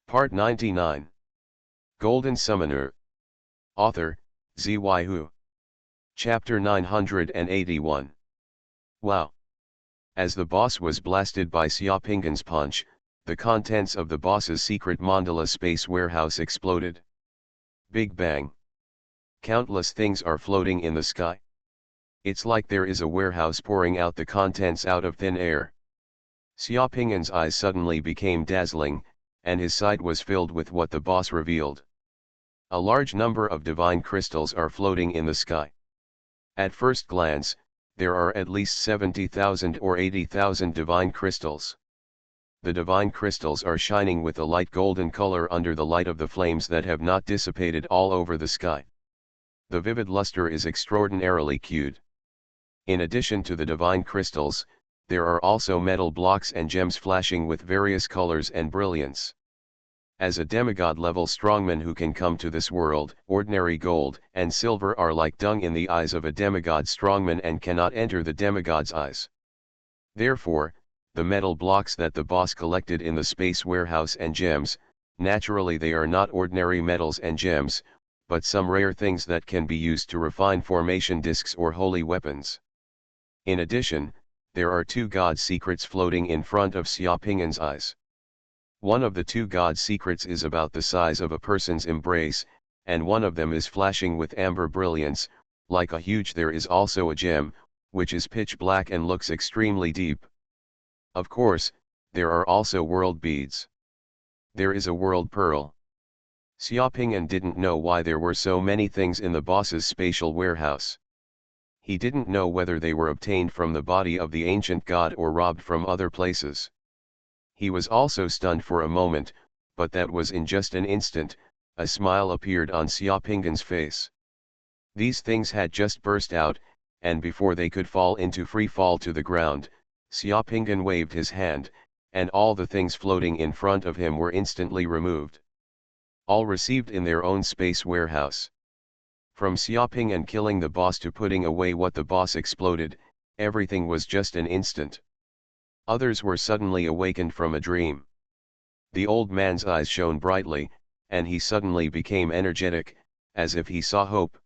Part 99. Golden Summoner. Author, Xuanhuan. Chapter 981. Wow. As the boss was blasted by Xiaoping's punch, the contents of the boss's secret mandala space warehouse exploded. Big bang. Countless things are floating in the sky. It's like there is a warehouse pouring out the contents out of thin air. Xiaoping's eyes suddenly became dazzling, and his sight was filled with what the boss revealed. A large number of divine crystals are floating in the sky. At first glance, there are at least 70,000 or 80,000 divine crystals. The divine crystals are shining with a light golden color under the light of the flames that have not dissipated all over the sky. The vivid luster is extraordinarily cute. In addition to the divine crystals, there are also metal blocks and gems flashing with various colors and brilliance. As a demigod-level strongman who can come to this world, ordinary gold and silver are like dung in the eyes of a demigod strongman and cannot enter the demigod's eyes. Therefore, the metal blocks that the boss collected in the space warehouse and gems, naturally they are not ordinary metals and gems, but some rare things that can be used to refine formation discs or holy weapons. In addition, there are two god secrets floating in front of Xiaoping's eyes. One of the two god secrets is about the size of a person's embrace, and one of them is flashing with amber brilliance, like a huge. There is also a gem, which is pitch black and looks extremely deep. Of course, there are also world beads. There is a world pearl. Xiaoping didn't know why there were so many things in the boss's spatial warehouse. He didn't know whether they were obtained from the body of the ancient god or robbed from other places. He was also stunned for a moment, but that was in just an instant. A smile appeared on Xiaoping's face. These things had just burst out, and before they could fall into free fall to the ground, Xiaoping waved his hand, and all the things floating in front of him were instantly removed. All received in their own space warehouse. From Xiaoping killing the boss to putting away what the boss exploded, everything was just an instant. Others were suddenly awakened from a dream. The old man's eyes shone brightly, and he suddenly became energetic, as if he saw hope.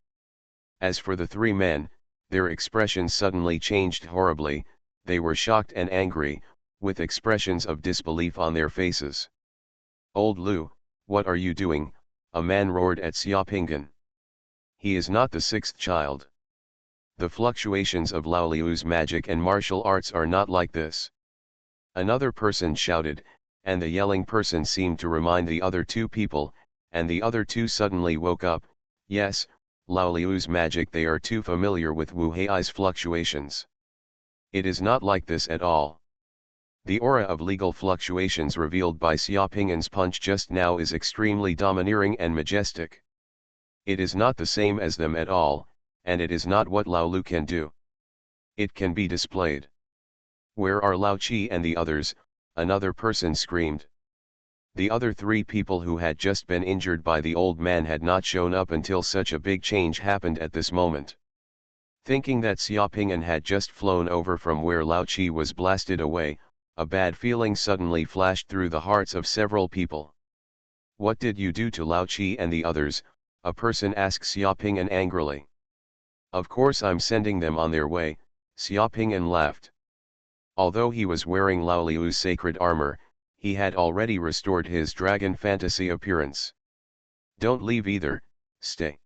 As for the three men, their expressions suddenly changed horribly. They were shocked and angry, with expressions of disbelief on their faces. "Old Lu, what are you doing?" a man roared at Xiaoping. "He is not the sixth child. The fluctuations of Lao Liu's magic and martial arts are not like this." Another person shouted, and the yelling person seemed to remind the other two people, and the other two suddenly woke up. Yes, Lao Liu's magic, they are too familiar with Wu Hei's fluctuations. It is not like this at all. The aura of legal fluctuations revealed by Xiaoping's punch just now is extremely domineering and majestic. It is not the same as them at all, and it is not what Lao Lu can do. It can be displayed. "Where are Lao Qi and the others?" another person screamed. The other three people who had just been injured by the old man had not shown up until such a big change happened at this moment. Thinking that Xiaoping had just flown over from where Lao Qi was blasted away, a bad feeling suddenly flashed through the hearts of several people. "What did you do to Lao Qi and the others?" a person asked Xiaoping angrily. "Of course I'm sending them on their way," Xiaoping laughed. Although he was wearing Lao Liu's sacred armor, he had already restored his dragon fantasy appearance. "Don't leave either, stay."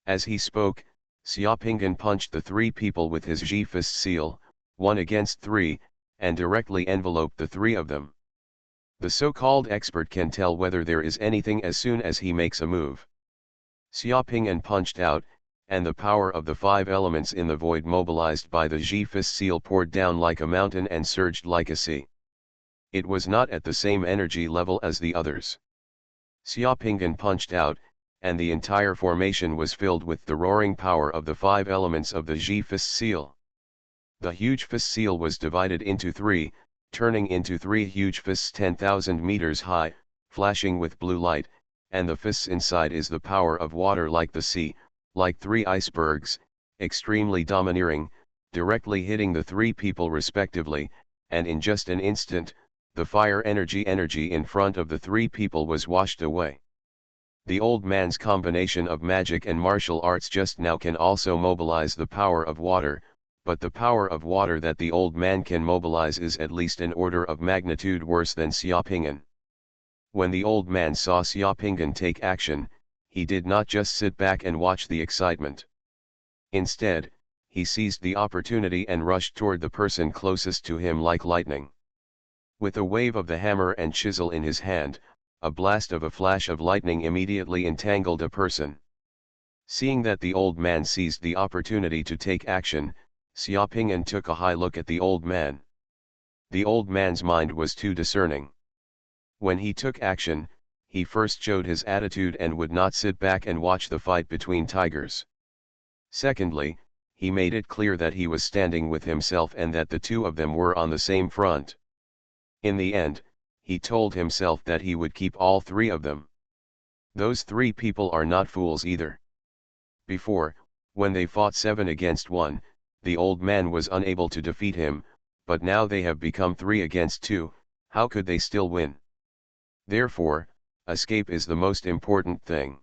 As he spoke, Xiaoping punched the three people with his G-fist seal, 1 against 3, and directly enveloped the three of them. The so-called expert can tell whether there is anything as soon as he makes a move. Xiaoping punched out, and the power of the 5 elements in the void mobilized by the G-fist seal poured down like a mountain and surged like a sea. It was not at the same energy level as the others. Xiaoping punched out, and the entire formation was filled with the roaring power of the 5 elements of the G-fist seal. The huge fist seal was divided into 3, turning into 3 huge fists 10,000 meters high, flashing with blue light, and the fists inside is the power of water like the sea, like 3 icebergs, extremely domineering, directly hitting the 3 people respectively, and in just an instant, the fire energy in front of the three people was washed away. The old man's combination of magic and martial arts just now can also mobilize the power of water, but the power of water that the old man can mobilize is at least an order of magnitude worse than Xiaopingan. When the old man saw Xiaopingan take action, he did not just sit back and watch the excitement. Instead, he seized the opportunity and rushed toward the person closest to him like lightning. With a wave of the hammer and chisel in his hand, a blast of a flash of lightning immediately entangled a person. Seeing that the old man seized the opportunity to take action, Xiaopingan took a high look at the old man. The old man's mind was too discerning. When he took action, he first showed his attitude and would not sit back and watch the fight between tigers. Secondly, he made it clear that he was standing with himself and that the two of them were on the same front. In the end, he told himself that he would keep all three of them. Those three people are not fools either. Before, when they fought 7 against 1, the old man was unable to defeat him, but now they have become 3 against 2, how could they still win? Therefore, escape is the most important thing.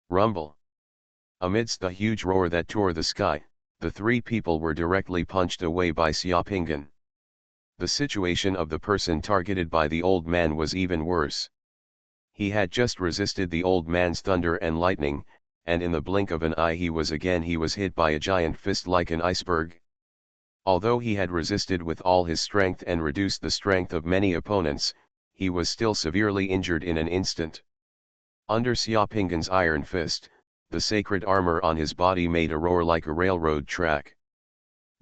Rumble. Amidst the huge roar that tore the sky, the three people were directly punched away by Xiaopingan. The situation of the person targeted by the old man was even worse. He had just resisted the old man's thunder and lightning, and in the blink of an eye he was hit by a giant fist like an iceberg. Although he had resisted with all his strength and reduced the strength of many opponents, he was still severely injured in an instant. Under Xiaopingan's iron fist, the sacred armor on his body made a roar like a railroad track.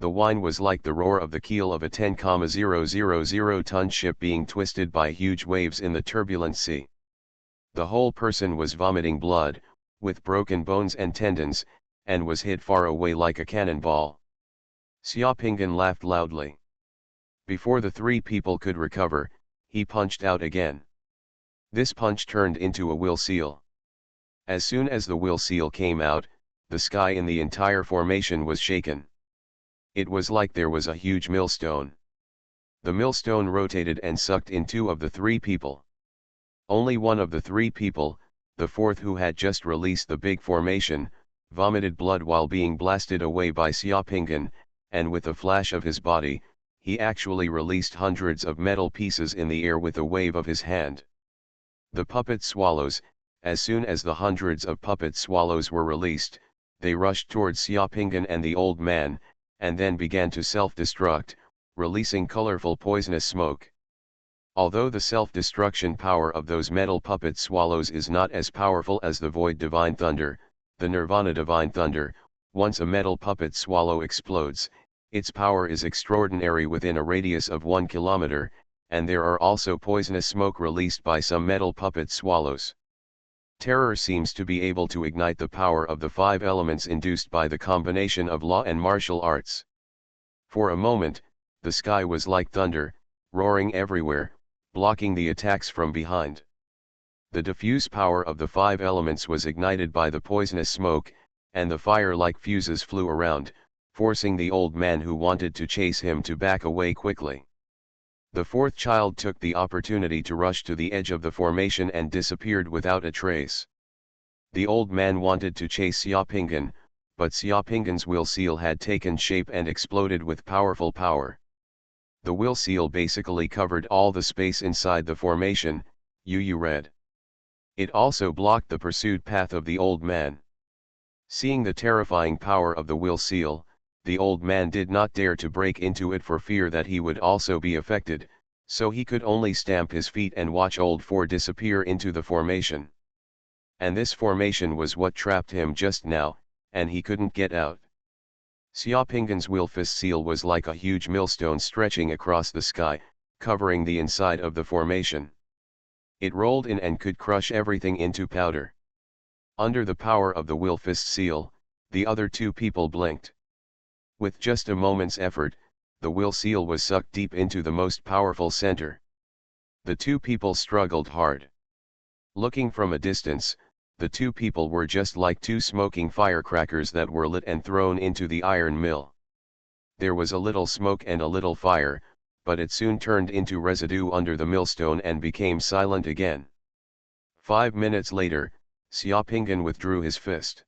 The whine was like the roar of the keel of a 10,000-ton ship being twisted by huge waves in the turbulent sea. The whole person was vomiting blood, with broken bones and tendons, and was hit far away like a cannonball. Xiaopingan laughed loudly. Before the three people could recover, he punched out again. This punch turned into a will seal. As soon as the will seal came out, the sky in the entire formation was shaken. It was like there was a huge millstone. The millstone rotated and sucked in 2 of the 3 people. Only one of the 3 people, the fourth who had just released the big formation, vomited blood while being blasted away by Xiaopingan, and with a flash of his body, he actually released hundreds of metal pieces in the air with a wave of his hand. The puppet swallows, as soon as the hundreds of puppet swallows were released, they rushed towards Xiaopingan and the old man, and then began to self-destruct, releasing colorful poisonous smoke. Although the self-destruction power of those metal puppet swallows is not as powerful as the Void Divine Thunder, the Nirvana Divine Thunder, once a metal puppet swallow explodes, its power is extraordinary within a radius of 1 kilometer, and there are also poisonous smoke released by some metal puppet swallows. Terror seems to be able to ignite the power of the 5 elements induced by the combination of law and martial arts. For a moment, the sky was like thunder, roaring everywhere, blocking the attacks from behind. The diffuse power of the 5 elements was ignited by the poisonous smoke, and the fire-like fuses flew around, forcing the old man who wanted to chase him to back away quickly. The fourth child took the opportunity to rush to the edge of the formation and disappeared without a trace. The old man wanted to chase Xiaopingan, but Xiaopingan's will seal had taken shape and exploded with powerful power. The will seal basically covered all the space inside the formation, you read. It also blocked the pursued path of the old man. Seeing the terrifying power of the will seal, the old man did not dare to break into it for fear that he would also be affected, so he could only stamp his feet and watch old Four disappear into the formation. And this formation was what trapped him just now, and he couldn't get out. Xiaopingan's will fist seal was like a huge millstone stretching across the sky, covering the inside of the formation. It rolled in and could crush everything into powder. Under the power of the will fist seal, the other 2 people blinked. With just a moment's effort, the will seal was sucked deep into the most powerful center. The 2 people struggled hard. Looking from a distance, the 2 people were just like 2 smoking firecrackers that were lit and thrown into the iron mill. There was a little smoke and a little fire, but it soon turned into residue under the millstone and became silent again. 5 minutes later, Xiaopinggan withdrew his fist.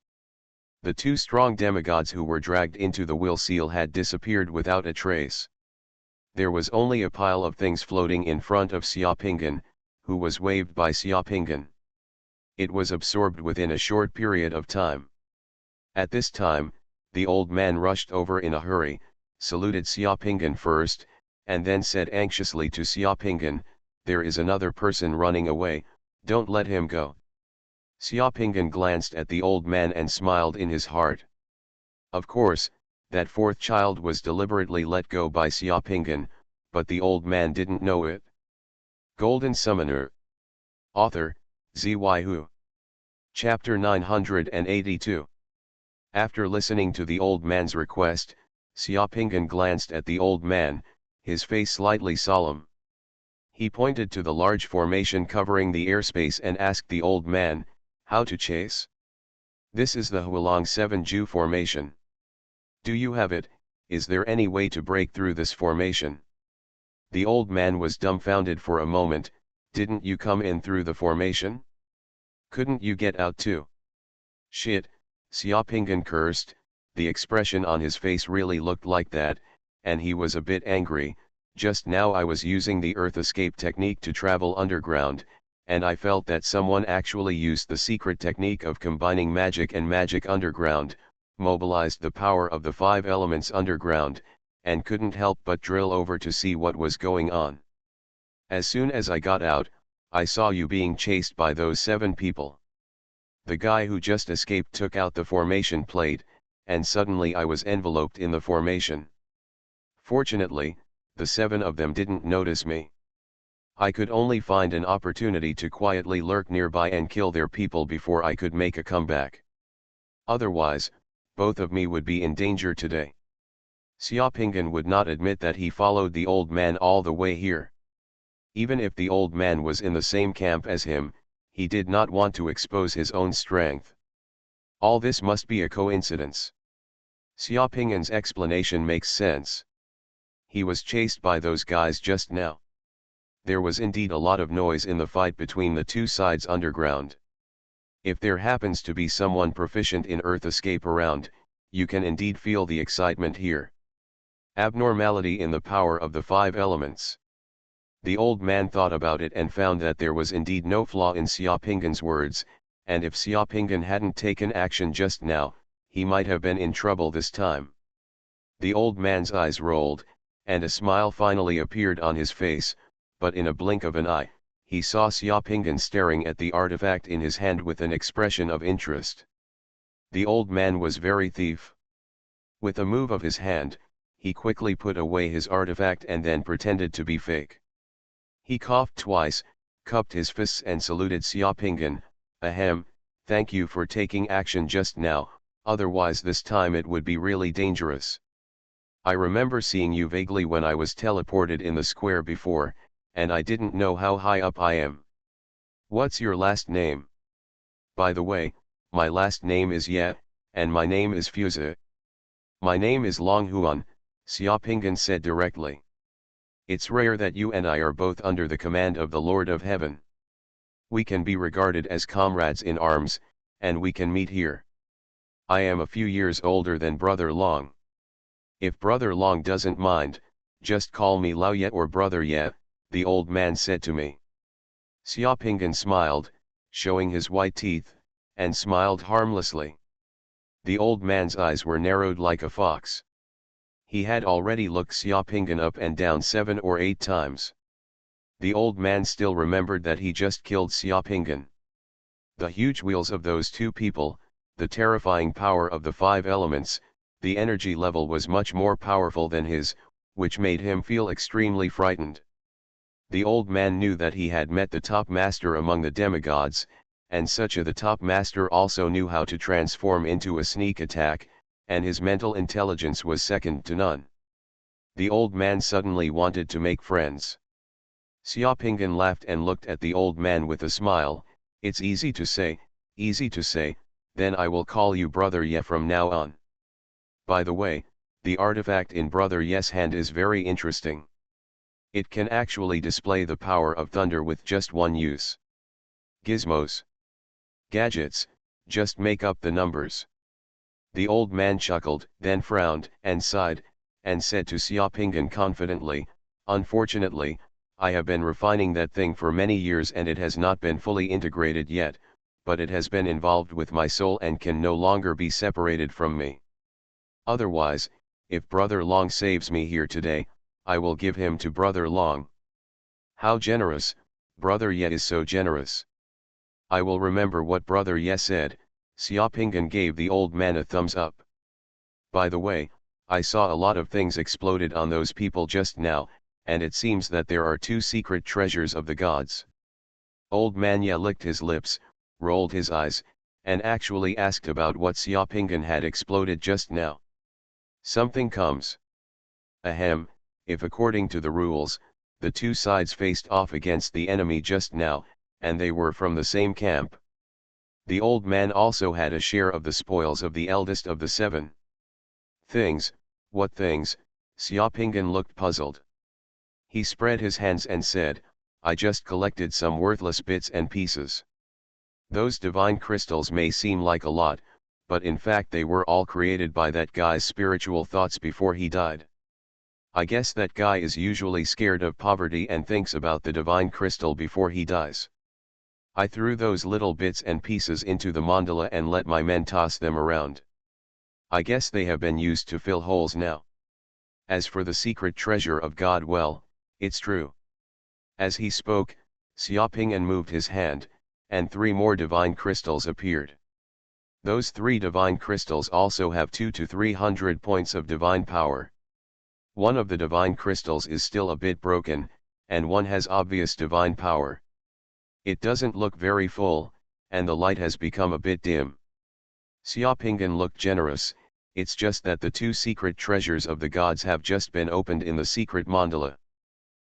The two strong demigods who were dragged into the will seal had disappeared without a trace. There was only a pile of things floating in front of Xiaopinggan, who was waved by Xiaopinggan. It was absorbed within a short period of time. At this time, the old man rushed over in a hurry, saluted Xiaopinggan first, and then said anxiously to Xiaopinggan, "There is another person running away, don't let him go." Xiaopinggan glanced at the old man and smiled in his heart. Of course, that fourth child was deliberately let go by Xiaopinggan, but the old man didn't know it. Golden Summoner. Author, Xuanhuan. Chapter 982. After listening to the old man's request, Xiaopinggan glanced at the old man, his face slightly solemn. He pointed to the large formation covering the airspace and asked the old man, "How to chase?" "This is the Hualong 7Ju formation. Do you have it? Is there any way to break through this formation?" The old man was dumbfounded for a moment. "Didn't you come in through the formation? Couldn't you get out too?" "Shit," Xiaopinggan cursed. The expression on his face really looked like that, and he was a bit angry. "Just now I was using the earth escape technique to travel underground, and I felt that someone actually used the secret technique of combining magic and magic underground, mobilized the power of the 5 elements underground, and couldn't help but drill over to see what was going on. As soon as I got out, I saw you being chased by those 7 people. The guy who just escaped took out the formation plate, and suddenly I was enveloped in the formation. Fortunately, the 7 of them didn't notice me. I could only find an opportunity to quietly lurk nearby and kill their people before I could make a comeback. Otherwise, both of me would be in danger today." Xiaopinggan would not admit that he followed the old man all the way here. Even if the old man was in the same camp as him, he did not want to expose his own strength. All this must be a coincidence. Xiaopinggan's explanation makes sense. He was chased by those guys just now. There was indeed a lot of noise in the fight between the two sides underground. If there happens to be someone proficient in earth escape around, you can indeed feel the excitement here. Abnormality in the power of the 5 elements. The old man thought about it and found that there was indeed no flaw in Xiaopinggan's words, and if Xiaopinggan hadn't taken action just now, he might have been in trouble this time. The old man's eyes rolled, and a smile finally appeared on his face, but in a blink of an eye, he saw Xiaopinggan staring at the artifact in his hand with an expression of interest. The old man was very thief. With a move of his hand, he quickly put away his artifact and then pretended to be fake. He coughed twice, cupped his fists and saluted Xiaopinggan. "Ahem, thank you for taking action just now, otherwise this time it would be really dangerous. I remember seeing you vaguely when I was teleported in the square before, and I didn't know how high up I am. What's your last name?" "By the way, my last name is Ye, and my name is Fuse." "My name is Xuanhuan," Xiaopinggan said directly. "It's rare that you and I are both under the command of the Lord of Heaven. We can be regarded as comrades in arms, and we can meet here. I am a few years older than Brother Long. If Brother Long doesn't mind, just call me Lao Ye or Brother Ye," the old man said to me. Xiaopinggan smiled, showing his white teeth, and smiled harmlessly. The old man's eyes were narrowed like a fox. He had already looked Xiaopinggan up and down 7 or 8 times. The old man still remembered that he just killed Xiaopinggan. The huge wheels of those 2 people, the terrifying power of the 5 elements, the energy level was much more powerful than his, which made him feel extremely frightened. The old man knew that he had met the top master among the demigods, and such a the top master also knew how to transform into a sneak attack, and his mental intelligence was second to none. The old man suddenly wanted to make friends. Xiaopinggan laughed and looked at the old man with a smile. "It's easy to say, then I will call you Brother Ye from now on. By the way, the artifact in Brother Ye's hand is very interesting. It can actually display the power of thunder with just one use. Gizmos. Gadgets, just make up the numbers. The old man chuckled, then frowned, and sighed, and said to Xiaopingan confidently, "Unfortunately, I have been refining that thing for many years and it has not been fully integrated yet, but it has been involved with my soul and can no longer be separated from me. Otherwise, if Brother Long saves me here today, I will give him to Brother Long." "How generous, Brother Ye is so generous." "I will remember what Brother Ye said." Xiaopingan gave the old man a thumbs up. "By the way, I saw a lot of things exploded on those people just now, and it seems that there are 2 secret treasures of the gods." Old man Ye licked his lips, rolled his eyes, and actually asked about what Xiaopingan had exploded just now. "Something comes. Ahem, if according to the rules, the 2 sides faced off against the enemy just now, and they were from the same camp. The old man also had a share of the spoils of the eldest of the 7 things." "What things?" Xiaopingan looked puzzled. He spread his hands and said, "I just collected some worthless bits and pieces. Those divine crystals may seem like a lot, but in fact they were all created by that guy's spiritual thoughts before he died. I guess that guy is usually scared of poverty and thinks about the divine crystal before he dies. I threw those little bits and pieces into the mandala and let my men toss them around. I guess they have been used to fill holes now. As for the secret treasure of God, well, it's true." As he spoke, Xiaopingan moved his hand, and 3 more divine crystals appeared. Those 3 divine crystals also have 200 to 300 points of divine power. One of the divine crystals is still a bit broken, and one has obvious divine power. It doesn't look very full, and the light has become a bit dim. Xiaopingan looked generous. "It's just that the 2 secret treasures of the gods have just been opened in the secret mandala.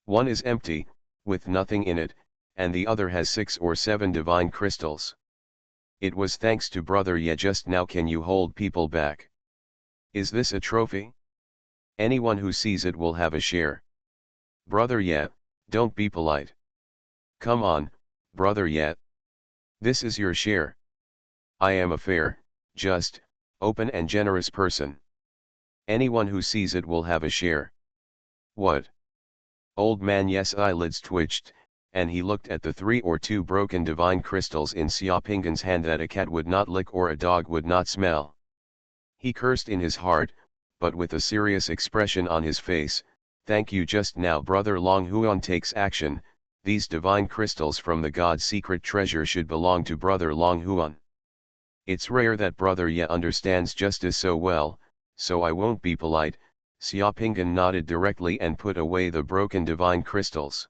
One is empty, with nothing in it, and the other has 6 or 7 divine crystals. It was thanks to Brother Ye just now. Can you hold people back? Is this a trophy? Anyone who sees it will have a share. Brother Ye, don't be polite. Come on, Brother Ye. This is your share. I am a fair, just, open and generous person. Anyone who sees it will have a share." "What?" Old man Ye's eyelids twitched, and he looked at the 3 or 2 broken divine crystals in Xiaopingan's hand that a cat would not lick or a dog would not smell. He cursed in his heart, but with a serious expression on his face. "Thank you. Just now Brother Long Huan takes action. These divine crystals from the God's secret treasure should belong to Brother Long Huan. It's rare that Brother Ye understands justice so well, so I won't be polite." Xiaopingan nodded directly and put away the broken divine crystals.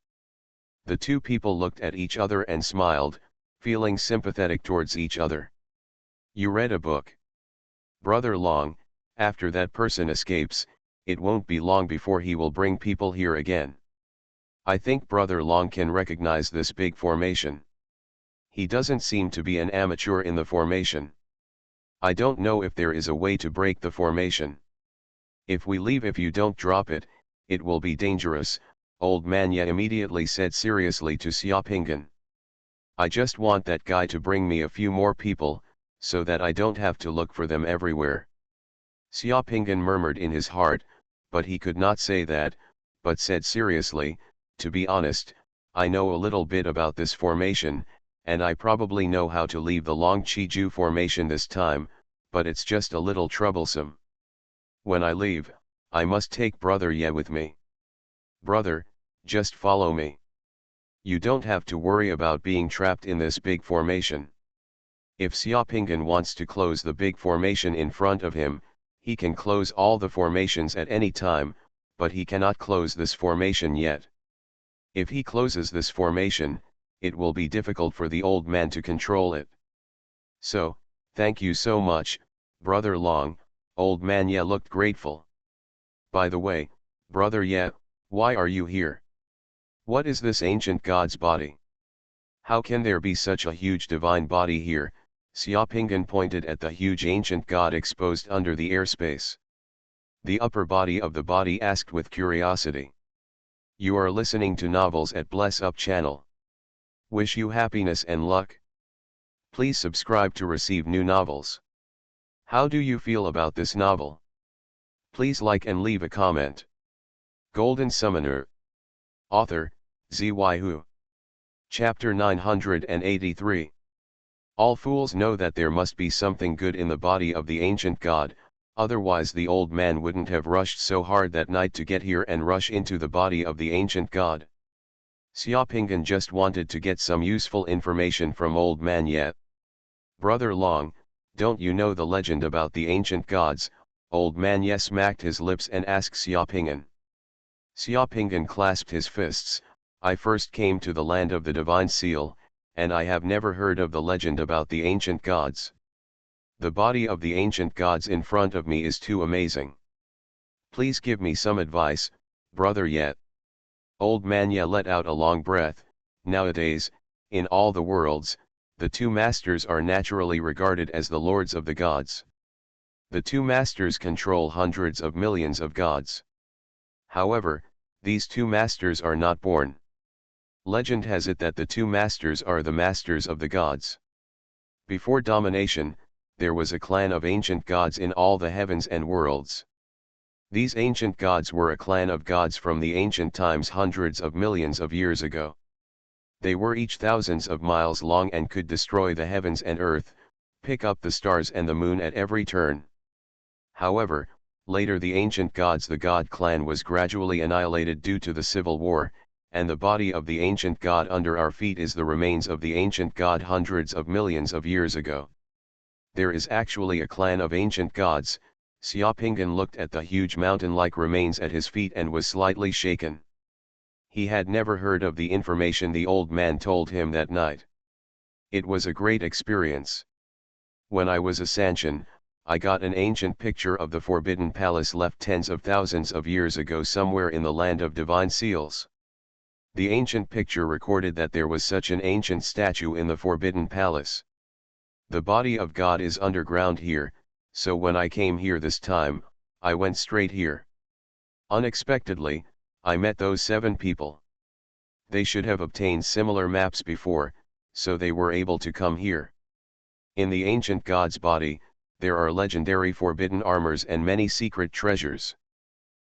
The 2 people looked at each other and smiled, feeling sympathetic towards each other. "You read a book. Brother Long, after that person escapes, it won't be long before he will bring people here again. I think Brother Long can recognize this big formation. He doesn't seem to be an amateur in the formation. I don't know if there is a way to break the formation. If we leave, if you don't drop it, it will be dangerous," Old man Ye immediately said seriously to Xiaopingan. "I just want that guy to bring me a few more people, so that I don't have to look for them everywhere." Xiaopingan murmured in his heart, but he could not say that, but said seriously, "To be honest, I know a little bit about this formation, and I probably know how to leave the Long Chi-Ju formation this time, but it's just a little troublesome. When I leave, I must take Brother Ye with me. Brother, just follow me. You don't have to worry about being trapped in this big formation. If Xiaopingan wants to close the big formation in front of him, he can close all the formations at any time, but he cannot close this formation yet. If he closes this formation, it will be difficult for the old man to control it. So, thank you so much, Brother Long." Old man Ye looked grateful. "By the way, Brother Ye, why are you here? What is this ancient god's body? How can there be such a huge divine body here?" Xiaopingan pointed at the huge ancient god exposed under the airspace. The upper body of the body asked with curiosity. You are listening to Novels at Bless Up channel. Wish you happiness and luck. Please subscribe to receive new novels. How do you feel about this novel? Please like and leave a comment. Golden Summoner. Author, Xuanhuan. Chapter 983. All fools know that there must be something good in the body of the ancient god, otherwise the old man wouldn't have rushed so hard that night to get here and rush into the body of the ancient god. Xiaopinggan just wanted to get some useful information from old man yet. Brother Long, don't you know the legend about the ancient gods? Old man Ye smacked his lips and asked Xiaopinggan. Xiaopinggan clasped his fists. I first came to the land of the divine seal, and I have never heard of the legend about the ancient gods. The body of the ancient gods in front of me is too amazing. Please give me some advice, brother Yet. Old man Ye let out a long breath. Nowadays, in all the worlds, the two masters are naturally regarded as the lords of the gods. The two masters control hundreds of millions of gods. However, these two masters are not born. Legend has it that the two masters are the masters of the gods. Before domination, there was a clan of ancient gods in all the heavens and worlds. These ancient gods were a clan of gods from the ancient times hundreds of millions of years ago. They were each thousands of miles long and could destroy the heavens and earth, pick up the stars and the moon at every turn. However, later the ancient gods, the god clan, was gradually annihilated due to the civil war, and the body of the ancient god under our feet is the remains of the ancient god hundreds of millions of years ago. There is actually a clan of ancient gods. Xiaopinggan looked at the huge mountain-like remains at his feet and was slightly shaken. He had never heard of the information the old man told him that night. It was a great experience. When I was a Sanshan, I got an ancient picture of the Forbidden Palace left tens of thousands of years ago somewhere in the land of divine seals. The ancient picture recorded that there was such an ancient statue in the Forbidden Palace. The body of God is underground here, so when I came here this time, I went straight here. Unexpectedly, I met those 7 people. They should have obtained similar maps before, so they were able to come here. In the ancient god's body, there are legendary forbidden armors and many secret treasures.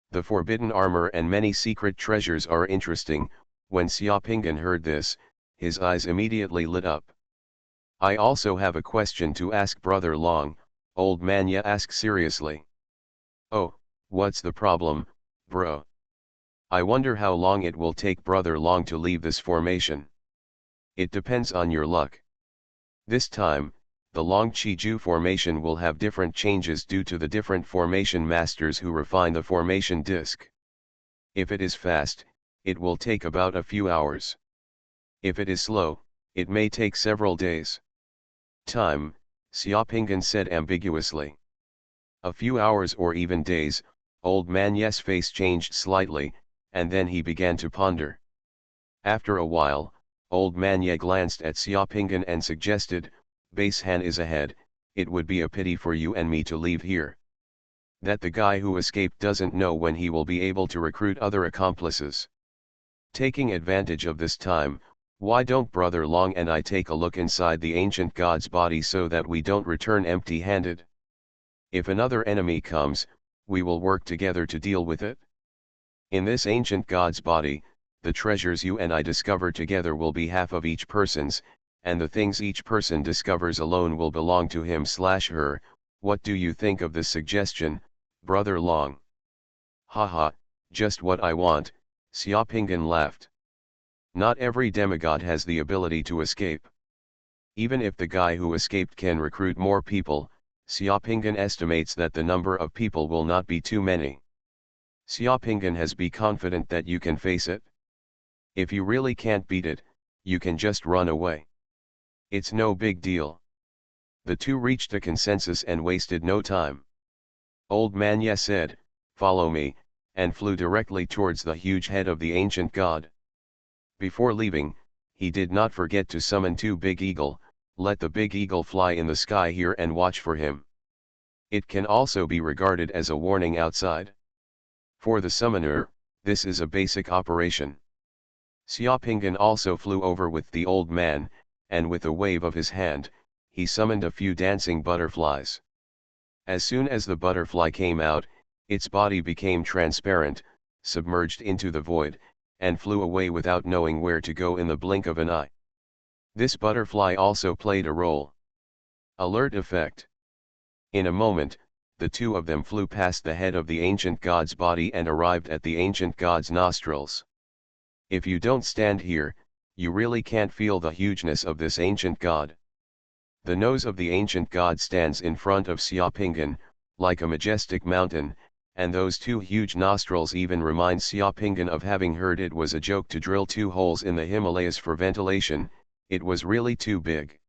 The forbidden armor and many secret treasures are interesting. When Xiaopinggan heard this, his eyes immediately lit up. I also have a question to ask Brother Long, old man Ye asked seriously. Oh, what's the problem, bro? I wonder how long it will take Brother Long to leave this formation. It depends on your luck. This time, the Long Chi-Ju formation will have different changes due to the different formation masters who refine the formation disc. If it is fast, it will take about a few hours. If it is slow, it may take several days. Time, Xiaopinggan said ambiguously. A few hours or even days. Old man Ye's face changed slightly, and then he began to ponder. After a while, old man Ye glanced at Xiaopinggan and suggested, Base Han is ahead, it would be a pity for you and me to leave here. That the guy who escaped doesn't know when he will be able to recruit other accomplices. Taking advantage of this time, why don't Brother Long and I take a look inside the ancient god's body so that we don't return empty-handed? If another enemy comes, we will work together to deal with it. In this ancient god's body, the treasures you and I discover together will be half of each person's, and the things each person discovers alone will belong to him/her. What do you think of this suggestion, Brother Long? Haha, just what I want, Xiaopinggan laughed. Not every demigod has the ability to escape. Even if the guy who escaped can recruit more people, Xiaopinggan estimates that the number of people will not be too many. Xiaopinggan has be confident that you can face it. If you really can't beat it, you can just run away. It's no big deal. The two reached a consensus and wasted no time. Old man Ye said, follow me, and flew directly towards the huge head of the ancient god. Before leaving, he did not forget to summon 2 big eagle. Let the big eagle fly in the sky here and watch for him. It can also be regarded as a warning outside. For the summoner, this is a basic operation. Xiaopingyan also flew over with the old man, and with a wave of his hand, he summoned a few dancing butterflies. As soon as the butterfly came out, its body became transparent, submerged into the void, and flew away without knowing where to go in the blink of an eye. This butterfly also played a role. Alert effect. In a moment, the two of them flew past the head of the ancient god's body and arrived at the ancient god's nostrils. If you don't stand here, you really can't feel the hugeness of this ancient god. The nose of the ancient god stands in front of Xiaopingyan, like a majestic mountain, and those two huge nostrils even remind Xiaopingyan of having heard it was a joke to drill 2 holes in the Himalayas for ventilation. It was really too big.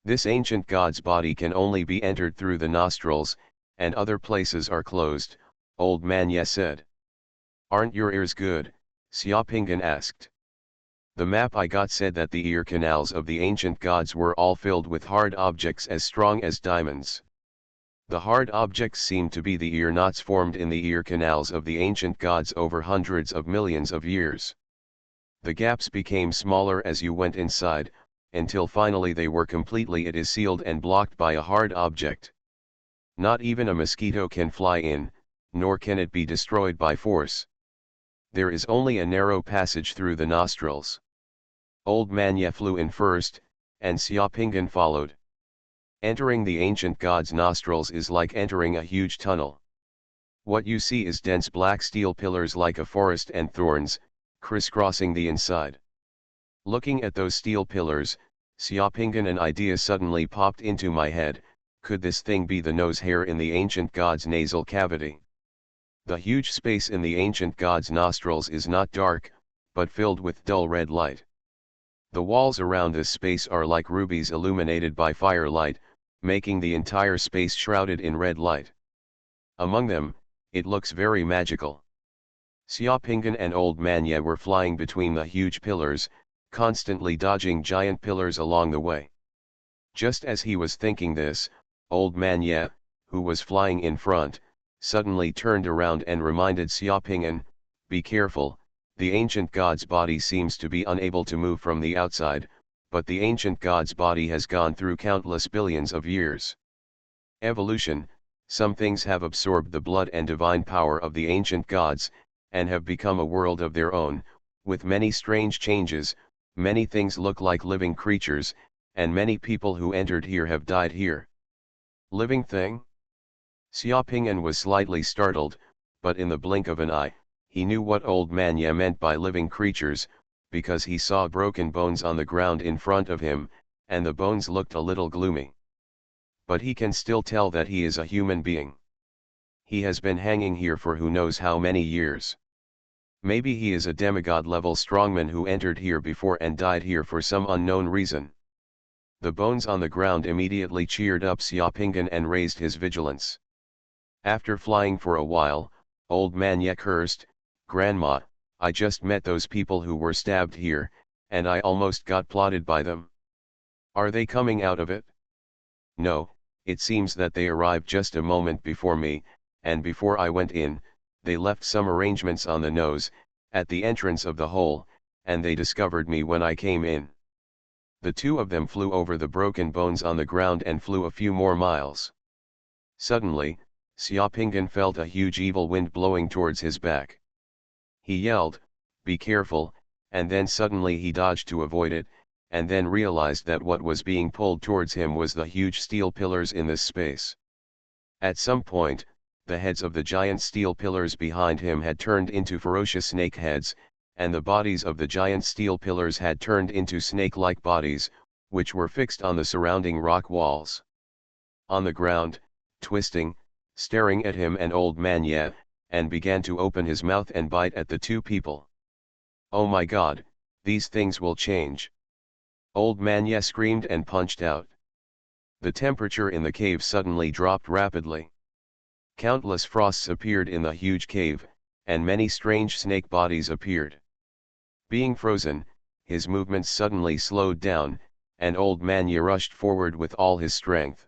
This ancient god's body can only be entered through the nostrils, and other places are closed, old man Ye said. Aren't your ears good? Xiaopingyan asked. The map I got said that the ear canals of the ancient gods were all filled with hard objects as strong as diamonds. The hard objects seemed to be the ear knots formed in the ear canals of the ancient gods over hundreds of millions of years. The gaps became smaller as you went inside, until finally they were completely sealed and blocked by a hard object. Not even a mosquito can fly in, nor can it be destroyed by force. There is only a narrow passage through the nostrils. Old man Ye flew in first, and Xiaopingyan followed. Entering the ancient god's nostrils is like entering a huge tunnel. What you see is dense black steel pillars like a forest and thorns, crisscrossing the inside. Looking at those steel pillars, Xiaopingyan, an idea suddenly popped into my head. Could this thing be the nose hair in the ancient god's nasal cavity? The huge space in the ancient god's nostrils is not dark, but filled with dull red light. The walls around this space are like rubies illuminated by firelight, making the entire space shrouded in red light. Among them, it looks very magical. Xiaopingyan and old man Ye were flying between the huge pillars, constantly dodging giant pillars along the way. Just as he was thinking this, old man Ye, who was flying in front, suddenly turned around and reminded Xiaopingyan, "Be careful, the ancient god's body seems to be unable to move from the outside, but the ancient god's body has gone through countless billions of years. Evolution, some things have absorbed the blood and divine power of the ancient gods, and have become a world of their own, with many strange changes. Many things look like living creatures, and many people who entered here have died here." Living thing? Xiaopingyan was slightly startled, but in the blink of an eye, he knew what old man Ye meant by living creatures, because he saw broken bones on the ground in front of him, and the bones looked a little gloomy. But he can still tell that he is a human being. He has been hanging here for who knows how many years. Maybe he is a demigod-level strongman who entered here before and died here for some unknown reason. The bones on the ground immediately cheered up Xiaopingyan and raised his vigilance. After flying for a while, old man Ye cursed, "Grandma, I just met those people who were stabbed here, and I almost got plotted by them. Are they coming out of it?" "No, it seems that they arrived just a moment before me, and before I went in, they left some arrangements on the nose, at the entrance of the hole, and they discovered me when I came in." The two of them flew over the broken bones on the ground and flew a few more miles. Suddenly, Xiaopingyan felt a huge evil wind blowing towards his back. He yelled, "Be careful," and then suddenly he dodged to avoid it, and then realized that what was being pulled towards him was the huge steel pillars in this space. At some point, the heads of the giant steel pillars behind him had turned into ferocious snake heads, and the bodies of the giant steel pillars had turned into snake-like bodies, which were fixed on the surrounding rock walls. On the ground, twisting, staring at him and old man Ye, and began to open his mouth and bite at the two people. "Oh my God, these things will change!" Old man Ye screamed and punched out. The temperature in the cave suddenly dropped rapidly. Countless frosts appeared in the huge cave, and many strange snake bodies appeared. Being frozen, his movements suddenly slowed down, and old man Ye rushed forward with all his strength.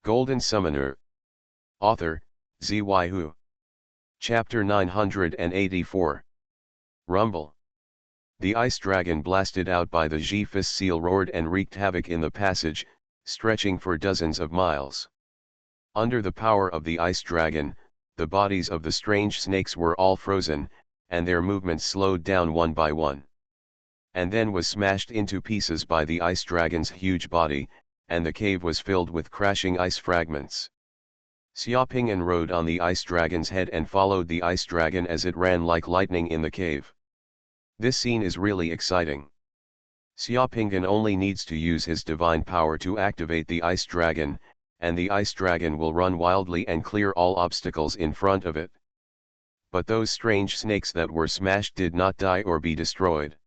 Golden Summoner. Author, Xuanhuan. Chapter 984. Rumble. The ice dragon blasted out by the G-Fist seal roared and wreaked havoc in the passage, stretching for dozens of miles. Under the power of the ice dragon, the bodies of the strange snakes were all frozen, and their movements slowed down one by one. And then was smashed into pieces by the ice dragon's huge body, and the cave was filled with crashing ice fragments. Xuanhuan rode on the ice dragon's head and followed the ice dragon as it ran like lightning in the cave. This scene is really exciting. Xuanhuan only needs to use his divine power to activate the ice dragon, and the ice dragon will run wildly and clear all obstacles in front of it. But those strange snakes that were smashed did not die or be destroyed.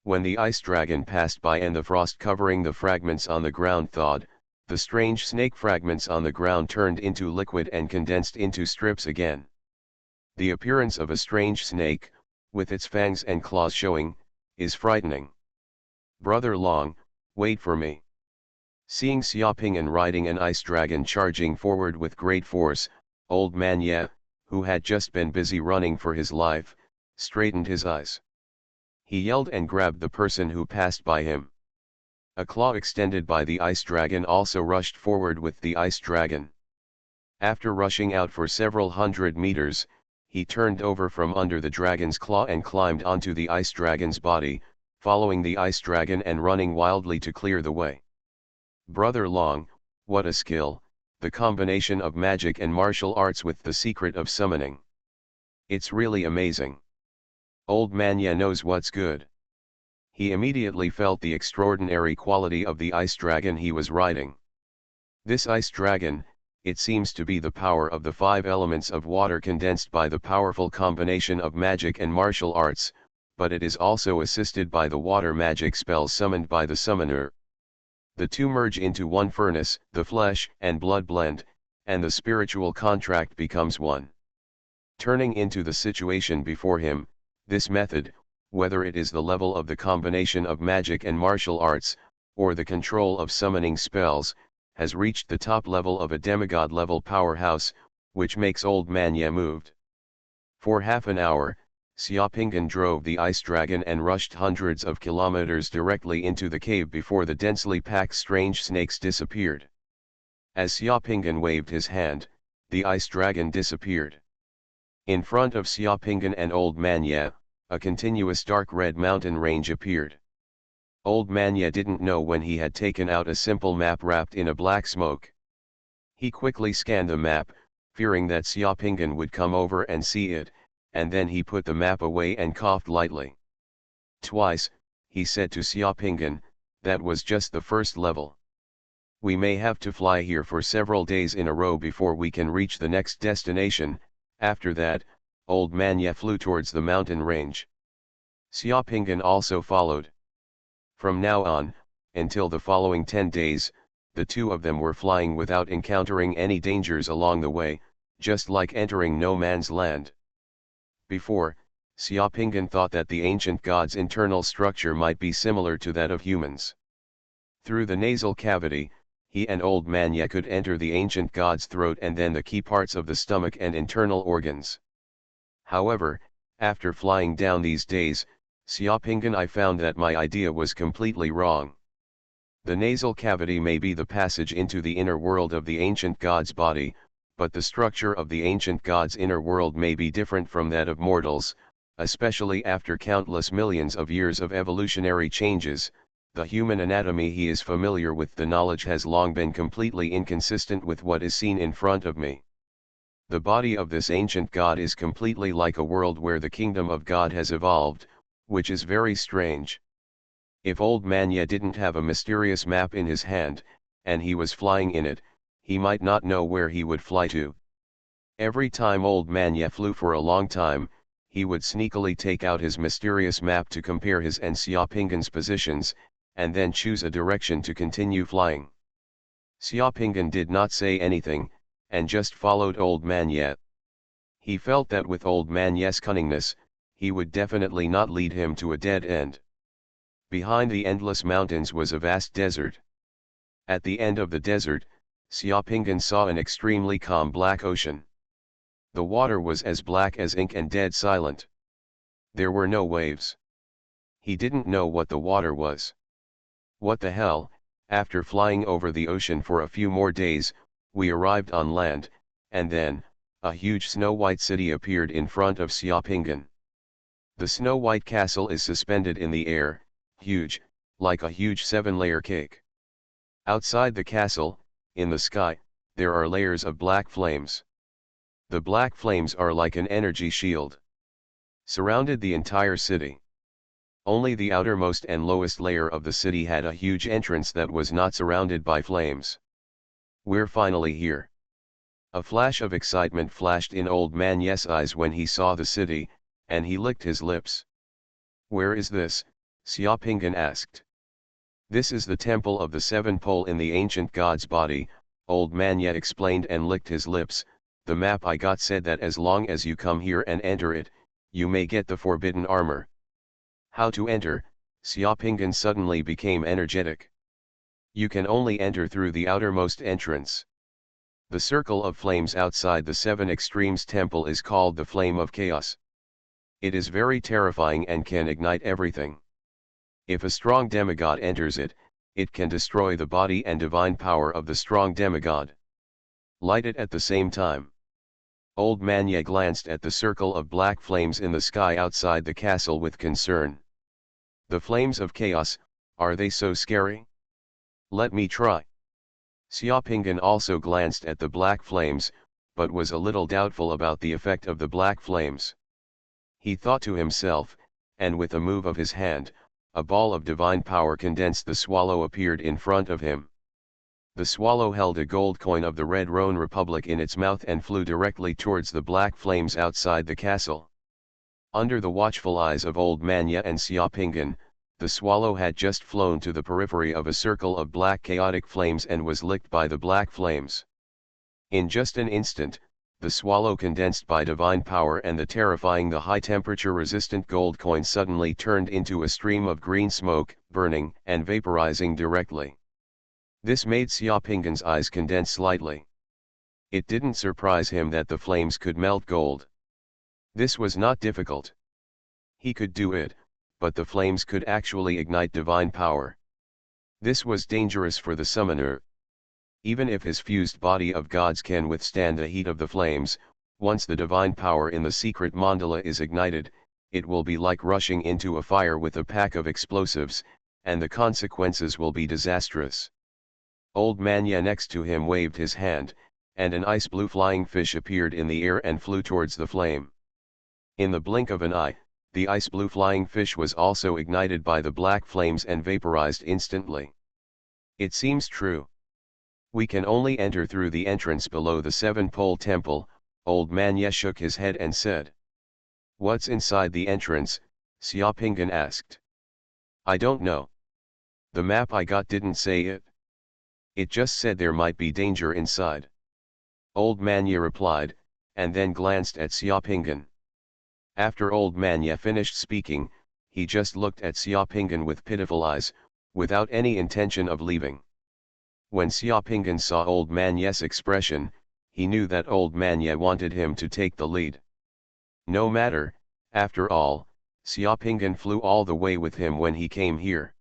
When the ice dragon passed by and the frost covering the fragments on the ground thawed, the strange snake fragments on the ground turned into liquid and condensed into strips again. The appearance of a strange snake, with its fangs and claws showing, is frightening. Brother Long, wait for me. Seeing Xuanhuan riding an ice dragon charging forward with great force, old man Ye, who had just been busy running for his life, straightened his eyes. He yelled and grabbed the person who passed by him. A claw extended by the ice dragon also rushed forward with the ice dragon. After rushing out for several hundred meters, he turned over from under the dragon's claw and climbed onto the ice dragon's body, following the ice dragon and running wildly to clear the way. Brother Long, what a skill, the combination of magic and martial arts with the secret of summoning. It's really amazing. Old man Ye knows what's good. He immediately felt the extraordinary quality of the ice dragon he was riding. This ice dragon, it seems to be the power of the 5 elements of water condensed by the powerful combination of magic and martial arts, but it is also assisted by the water magic spells summoned by the summoner. The two merge into one furnace, the flesh and blood blend, and the spiritual contract becomes one. Turning into the situation before him, this method, whether it is the level of the combination of magic and martial arts, or the control of summoning spells, has reached the top level of a demigod-level powerhouse, which makes old man Ye moved. For half an hour, Xuanhuan drove the ice dragon and rushed hundreds of kilometers directly into the cave before the densely packed strange snakes disappeared. As Xuanhuan waved his hand, the ice dragon disappeared. In front of Xuanhuan and old man Ye, a continuous dark red mountain range appeared. Old man Ye didn't know when he had taken out a simple map wrapped in a black smoke. He quickly scanned the map, fearing that Xuanhuan would come over and see it, and then he put the map away and coughed lightly. Twice, he said to Xuanhuan, that was just the first level. We may have to fly here for several days in a row before we can reach the next destination. After that, old man Ye flew towards the mountain range. Xuanhuan also followed. From now on, until the following 10 days, the two of them were flying without encountering any dangers along the way, just like entering no man's land. Before, Xuanhuan thought that the ancient god's internal structure might be similar to that of humans. Through the nasal cavity, he and old man Ye could enter the ancient god's throat and then the key parts of the stomach and internal organs. However, after flying down these days, Xuanhuan, I found that my idea was completely wrong. The nasal cavity may be the passage into the inner world of the ancient god's body, but the structure of the ancient god's inner world may be different from that of mortals, especially after countless millions of years of evolutionary changes. The human anatomy he is familiar with, the knowledge has long been completely inconsistent with what is seen in front of me. The body of this ancient god is completely like a world where the kingdom of God has evolved, which is very strange. If old man Ye didn't have a mysterious map in his hand, and he was flying in it, he might not know where he would fly to. Every time old man Ye flew for a long time, he would sneakily take out his mysterious map to compare his and Xuanhuan's positions, and then choose a direction to continue flying. Xuanhuan did not say anything, and just followed old man Ye. He felt that with old man Ye's cunningness, he would definitely not lead him to a dead end. Behind the endless mountains was a vast desert. At the end of the desert, Xuanhuan saw an extremely calm black ocean. The water was as black as ink and dead silent. There were no waves. He didn't know what the water was. What the hell? After flying over the ocean for a few more days, we arrived on land, and then, a huge snow-white city appeared in front of Xiaopinggan. The snow-white castle is suspended in the air, huge, like a huge 7-layer cake. Outside the castle, in the sky, there are layers of black flames. The black flames are like an energy shield. Surrounded the entire city. Only the outermost and lowest layer of the city had a huge entrance that was not surrounded by flames. We're finally here. A flash of excitement flashed in Old Man Yes' eyes when he saw the city, and he licked his lips. Where is this? Xiaopinggan asked. This is the temple of the 7 pole in the ancient god's body, Old Man Ye explained and licked his lips. The map I got said that as long as you come here and enter it, you may get the forbidden armor. How to enter? Xiaopinggan suddenly became energetic. You can only enter through the outermost entrance. The circle of flames outside the 7 extremes temple is called the Flame of Chaos. It is very terrifying and can ignite everything. If a strong demigod enters it, it can destroy the body and divine power of the strong demigod. Light it at the same time. Old Man Ye glanced at the circle of black flames in the sky outside the castle with concern. The flames of chaos, are they so scary? Let me try. Xiaopinggan also glanced at the black flames, but was a little doubtful about the effect of the black flames. He thought to himself, and with a move of his hand, a ball of divine power condensed the swallow appeared in front of him. The swallow held a gold coin of the Red Rhone Republic in its mouth and flew directly towards the black flames outside the castle. Under the watchful eyes of Old Man Ye and Xiaopinggan, the swallow had just flown to the periphery of a circle of black chaotic flames and was licked by the black flames. In just an instant, the swallow condensed by divine power and the terrifying the high-temperature resistant gold coin suddenly turned into a stream of green smoke, burning and vaporizing directly. This made Xiaopinggan's eyes condense slightly. It didn't surprise him that the flames could melt gold. This was not difficult. He could do it, but the flames could actually ignite divine power. This was dangerous for the summoner. Even if his fused body of gods can withstand the heat of the flames, once the divine power in the secret mandala is ignited, it will be like rushing into a fire with a pack of explosives, and the consequences will be disastrous. Old Man Ye next to him waved his hand, and an ice blue flying fish appeared in the air and flew towards the flame. In the blink of an eye, the ice blue flying fish was also ignited by the black flames and vaporized instantly. It seems true. We can only enter through the entrance below the 7-pole temple. Old Man Ye shook his head and said. What's inside the entrance? Xiaopinggan asked. I don't know. The map I got didn't say it. It just said there might be danger inside. Old Man Ye replied, and then glanced at Xiaopinggan. After Old Man Ye finished speaking, he just looked at Xiaopinggan with pitiful eyes, without any intention of leaving. When Xiaopinggan saw Old Man Ye's expression, he knew that Old Man Ye wanted him to take the lead. No matter, after all, Xiaopinggan flew all the way with him when he came here.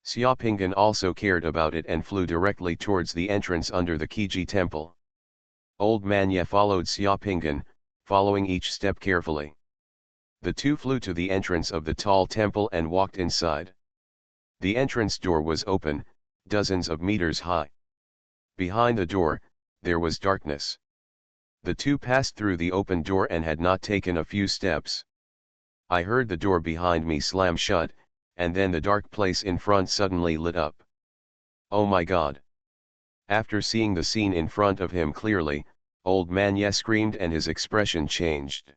Xiaopinggan also cared about it and flew directly towards the entrance under the Qiji temple. Old Man Ye followed Xiaopinggan, following each step carefully. The two flew to the entrance of the tall temple and walked inside. The entrance door was open, dozens of meters high. Behind the door, there was darkness. The two passed through the open door and had not taken a few steps. I heard the door behind me slam shut, and then the dark place in front suddenly lit up. Oh my God! After seeing the scene in front of him clearly, Old Man Ye screamed and his expression changed.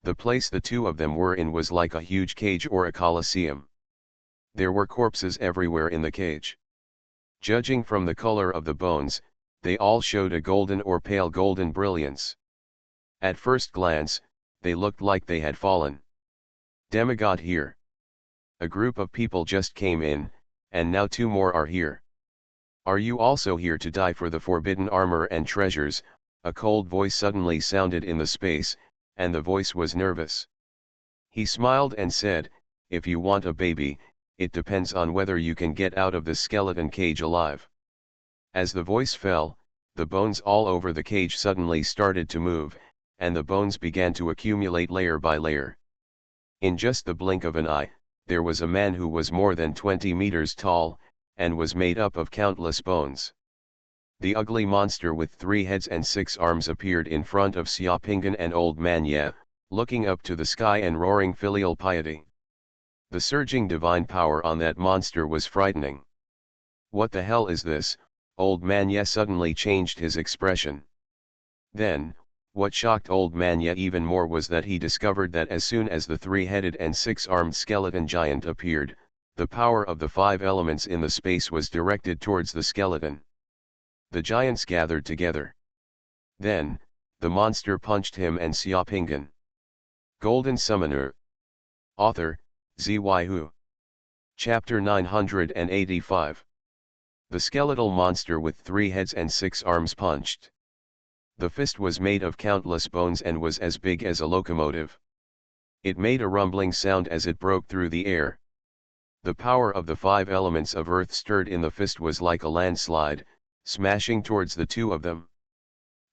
The place the two of them were in was like a huge cage or a coliseum. There were corpses everywhere in the cage. Judging from the color of the bones, they all showed a golden or pale golden brilliance. At first glance, they looked like they had fallen. Demigod here. A group of people just came in, and now two more are here. Are you also here to die for the forbidden armor and treasures? A cold voice suddenly sounded in the space, and the voice was nervous. He smiled and said, "If you want a baby, it depends on whether you can get out of the skeleton cage alive." As the voice fell, the bones all over the cage suddenly started to move, and the bones began to accumulate layer by layer. In just the blink of an eye, there was a man who was more than 20 meters tall, and was made up of countless bones. The ugly monster with 3 heads and 6 arms appeared in front of Xiaopingan and Old Man Ye, looking up to the sky and roaring filial piety. The surging divine power on that monster was frightening. "What the hell is this?" Old Man Ye suddenly changed his expression. Then, what shocked Old Man Ye even more was that he discovered that as soon as the 3-headed and 6-armed skeleton giant appeared, the power of the 5 elements in the space was directed towards the skeleton. The giants gathered together. Then, the monster punched him and Xiaopingan. Golden Summoner. Author, Xuanhuan. Chapter 985. The skeletal monster with 3 heads and 6 arms punched. The fist was made of countless bones and was as big as a locomotive. It made a rumbling sound as it broke through the air. The power of the 5 elements of earth stirred in the fist was like a landslide, smashing towards the two of them.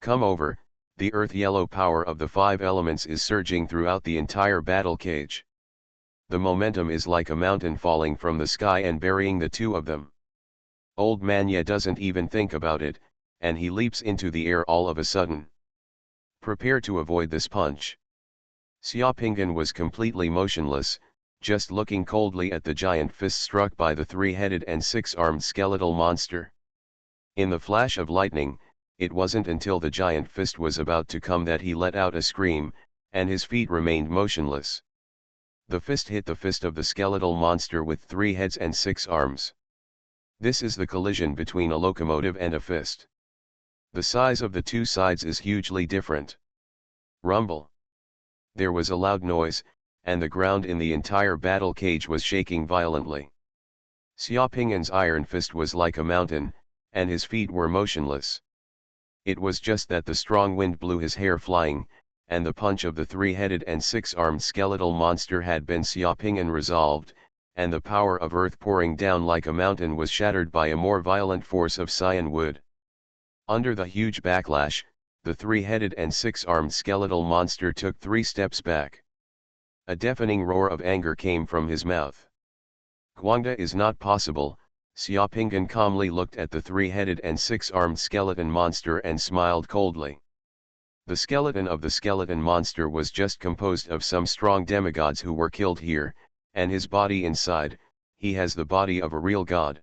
"Come over," the earth yellow power of the 5 elements is surging throughout the entire battle cage. The momentum is like a mountain falling from the sky and burying the two of them. Old Man Ye doesn't even think about it, and he leaps into the air all of a sudden. Prepare to avoid this punch. Xiaopingan was completely motionless, just looking coldly at the giant fist struck by the 3-headed and 6-armed skeletal monster. In the flash of lightning, it wasn't until the giant fist was about to come that he let out a scream, and his feet remained motionless. The fist hit the fist of the skeletal monster with 3 heads and 6 arms. This is the collision between a locomotive and a fist. The size of the two sides is hugely different. Rumble. There was a loud noise, and the ground in the entire battle cage was shaking violently. Xiaopingan's iron fist was like a mountain, and his feet were motionless. It was just that the strong wind blew his hair flying, and the punch of the 3-headed and 6-armed skeletal monster had been Xiaopingan resolved, and the power of earth pouring down like a mountain was shattered by a more violent force of cyan wood. Under the huge backlash, the 3-headed and 6-armed skeletal monster took 3 steps back. A deafening roar of anger came from his mouth. "Guangda is not possible." Xiaopingan calmly looked at the 3-headed and 6-armed skeleton monster and smiled coldly. The skeleton of the skeleton monster was just composed of some strong demigods who were killed here, and his body inside, he has the body of a real god.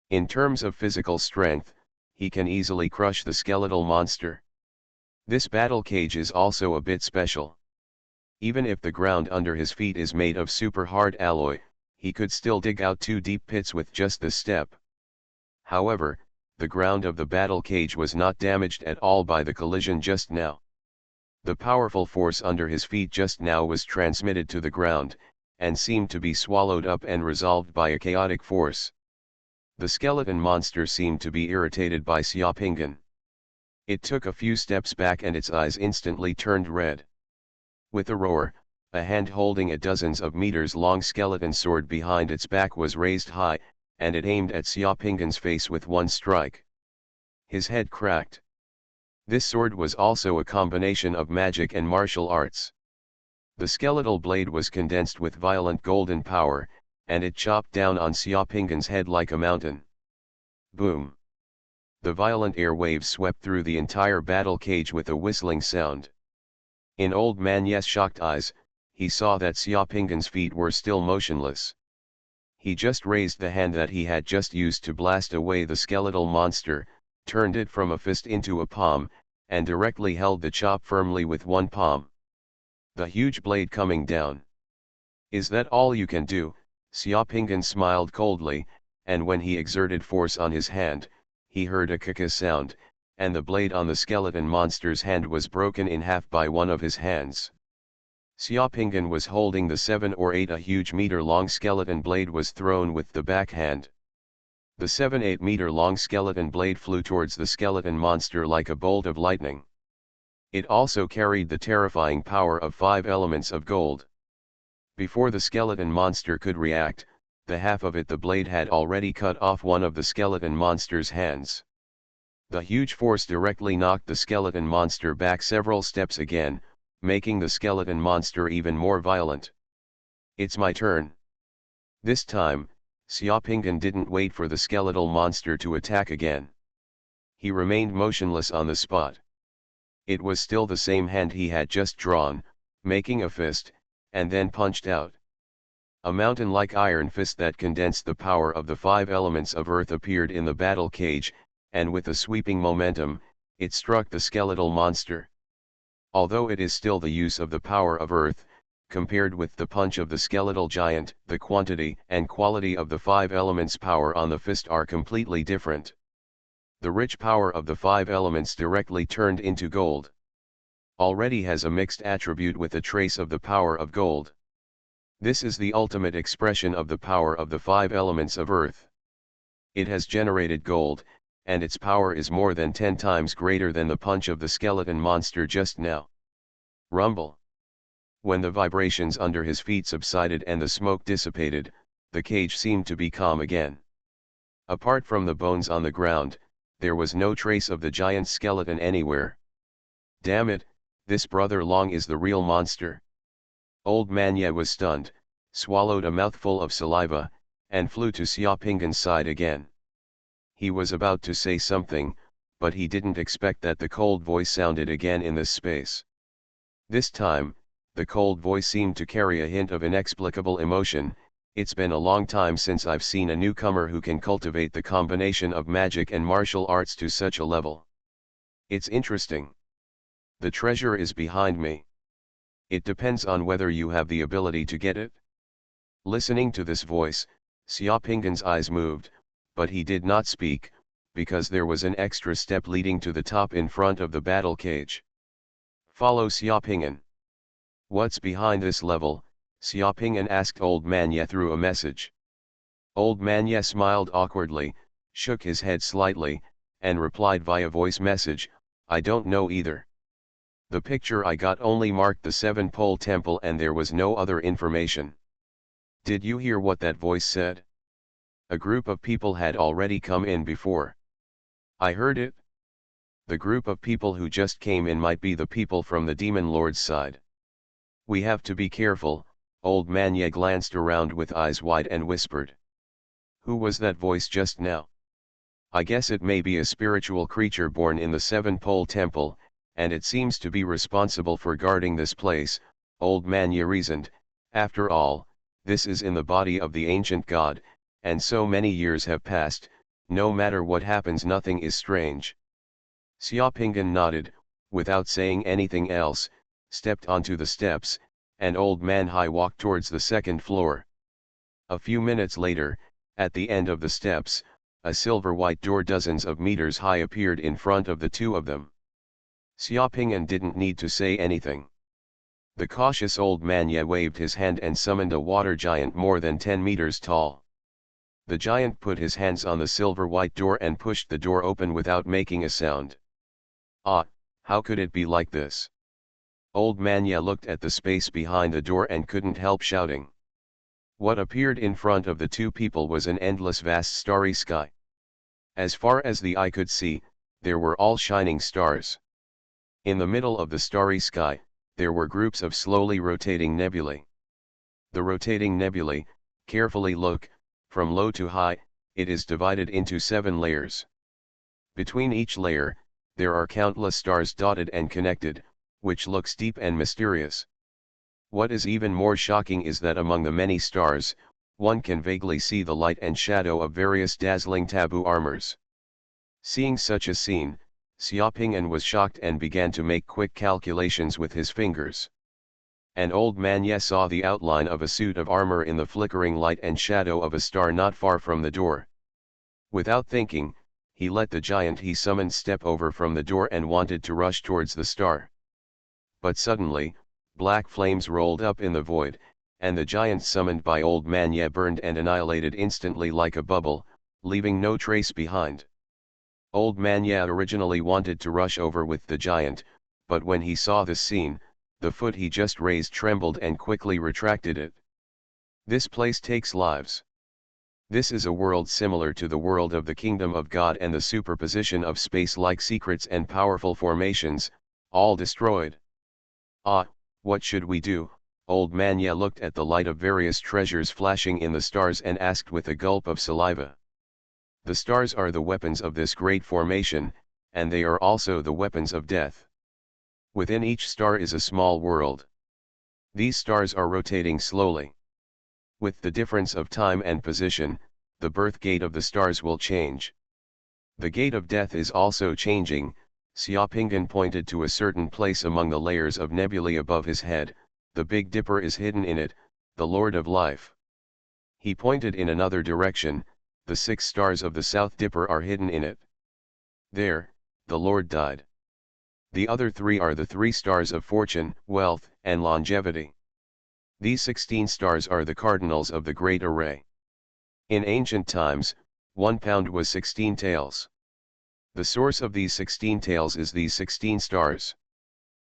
In terms of physical strength, he can easily crush the skeletal monster. This battle cage is also a bit special. Even if the ground under his feet is made of super hard alloy, he could still dig out 2 deep pits with just this step. However, the ground of the battle cage was not damaged at all by the collision just now. The powerful force under his feet just now was transmitted to the ground, and seemed to be swallowed up and resolved by a chaotic force. The skeleton monster seemed to be irritated by Xiaopingan. It took a few steps back and its eyes instantly turned red. With a roar, a hand holding a dozens of meters long skeleton sword behind its back was raised high, and it aimed at Xiaopingan's face with one strike. His head cracked. This sword was also a combination of magic and martial arts. The skeletal blade was condensed with violent golden power, and it chopped down on Xiaopingan's head like a mountain. Boom! The violent air waves swept through the entire battle cage with a whistling sound. In Old Man Ye's shocked eyes, he saw that Xiaopingan's feet were still motionless. He just raised the hand that he had just used to blast away the skeletal monster, turned it from a fist into a palm, and directly held the chop firmly with one palm. The huge blade coming down. "Is that all you can do?" Xiaopingan smiled coldly, and when he exerted force on his hand, he heard a kaka sound, and the blade on the skeleton monster's hand was broken in half by one of his hands. Xiaopingan was holding the 7 or 8 a huge meter-long skeleton blade was thrown with the backhand. The 7-8 meter long skeleton blade flew towards the skeleton monster like a bolt of lightning. It also carried the terrifying power of 5 elements of gold. Before the skeleton monster could react, the half of the blade had already cut off one of the skeleton monster's hands. The huge force directly knocked the skeleton monster back several steps again, making the skeleton monster even more violent. It's my turn. This time, Xiaopinggan didn't wait for the skeletal monster to attack again. He remained motionless on the spot. It was still the same hand he had just drawn, making a fist, and then punched out. A mountain-like iron fist that condensed the power of the 5 elements of earth appeared in the battle cage, and with a sweeping momentum, it struck the skeletal monster. Although it is still the use of the power of earth, compared with the punch of the skeletal giant, the quantity and quality of the 5 elements' power on the fist are completely different. The rich power of the 5 elements directly turned into gold. Already has a mixed attribute with a trace of the power of gold. This is the ultimate expression of the power of the 5 elements of earth. It has generated gold, and its power is more than 10 times greater than the punch of the skeleton monster just now. Rumble. When the vibrations under his feet subsided and the smoke dissipated, the cage seemed to be calm again. Apart from the bones on the ground, there was no trace of the giant skeleton anywhere. Damn it, this Brother Long is the real monster. Old Man Ye was stunned, swallowed a mouthful of saliva, and flew to Xiaopinggan's side again. He was about to say something, but he didn't expect that the cold voice sounded again in this space. This time, the cold voice seemed to carry a hint of inexplicable emotion. It's been a long time since I've seen a newcomer who can cultivate the combination of magic and martial arts to such a level. It's interesting. The treasure is behind me. It depends on whether you have the ability to get it. Listening to this voice, Xiaopinggan's eyes moved, but he did not speak, because there was an extra step leading to the top in front of the battle cage. Follow Xiaopinggan. What's behind this level? Xiaopinggan asked Old Man Ye through a message. Old Man Ye smiled awkwardly, shook his head slightly, and replied via voice message, I don't know either. The picture I got only marked the 7-pole temple and there was no other information. Did you hear what that voice said? A group of people had already come in before. I heard it. The group of people who just came in might be the people from the Demon Lord's side. We have to be careful. Old Man Ye glanced around with eyes wide and whispered. Who was that voice just now? I guess it may be a spiritual creature born in the 7-pole temple, and it seems to be responsible for guarding this place. Old Man Ye reasoned. After all, this is in the body of the ancient god, and so many years have passed, no matter what happens nothing is strange. Xiaopinggan nodded, without saying anything else, stepped onto the steps, and Old Man Hai walked towards the 2nd floor. A few minutes later, at the end of the steps, a silver-white door dozens of meters high appeared in front of the two of them. Xiaopinggan didn't need to say anything. The cautious Old Man Ye waved his hand and summoned a water giant more than 10 meters tall. The giant put his hands on the silver-white door and pushed the door open without making a sound. Ah, how could it be like this? Old Man Ye looked at the space behind the door and couldn't help shouting. What appeared in front of the two people was an endless vast starry sky. As far as the eye could see, there were all shining stars. In the middle of the starry sky, there were groups of slowly rotating nebulae. The rotating nebulae, carefully look, from low to high, it is divided into 7 layers. Between each layer, there are countless stars dotted and connected, which looks deep and mysterious. What is even more shocking is that among the many stars, one can vaguely see the light and shadow of various dazzling taboo armors. Seeing such a scene, Xiaopinggan was shocked and began to make quick calculations with his fingers. An Old Man Ye saw the outline of a suit of armor in the flickering light and shadow of a star not far from the door. Without thinking, he let the giant he summoned step over from the door and wanted to rush towards the star. But suddenly, black flames rolled up in the void, and the giant summoned by Old Man Ye burned and annihilated instantly like a bubble, leaving no trace behind. Old Man Ye originally wanted to rush over with the giant, but when he saw this scene, the foot he just raised trembled and quickly retracted it. This place takes lives. This is a world similar to the world of the kingdom of God, and the superposition of space-like secrets and powerful formations, all destroyed. Ah, what should we do? Old Man Ye looked at the light of various treasures flashing in the stars and asked with a gulp of saliva. The stars are the weapons of this great formation, and they are also the weapons of death. Within each star is a small world. These stars are rotating slowly. With the difference of time and position, the birth gate of the stars will change. The gate of death is also changing. Xiaopingan pointed to a certain place among the layers of nebulae above his head. The Big Dipper is hidden in it, the Lord of Life. He pointed in another direction. The 6 stars of the South Dipper are hidden in it. There, the Lord died. The other 3 are the 3 stars of fortune, wealth, and longevity. These 16 stars are the cardinals of the great array. In ancient times, 1 pound was 16 taels. The source of these 16 taels is these 16 stars.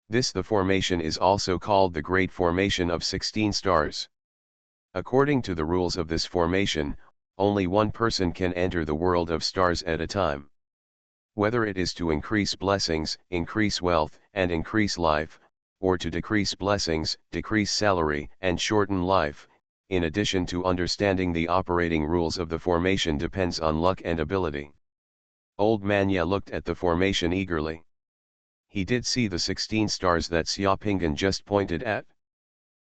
This the formation is also called the Great Formation of 16 stars. According to the rules of this formation, only one person can enter the world of stars at a time. Whether it is to increase blessings, increase wealth, and increase life, or to decrease blessings, decrease salary, and shorten life, in addition to understanding the operating rules of the formation, depends on luck and ability. Old Man Ye looked at the formation eagerly. He did see the 16 stars that Xiaopingan just pointed at.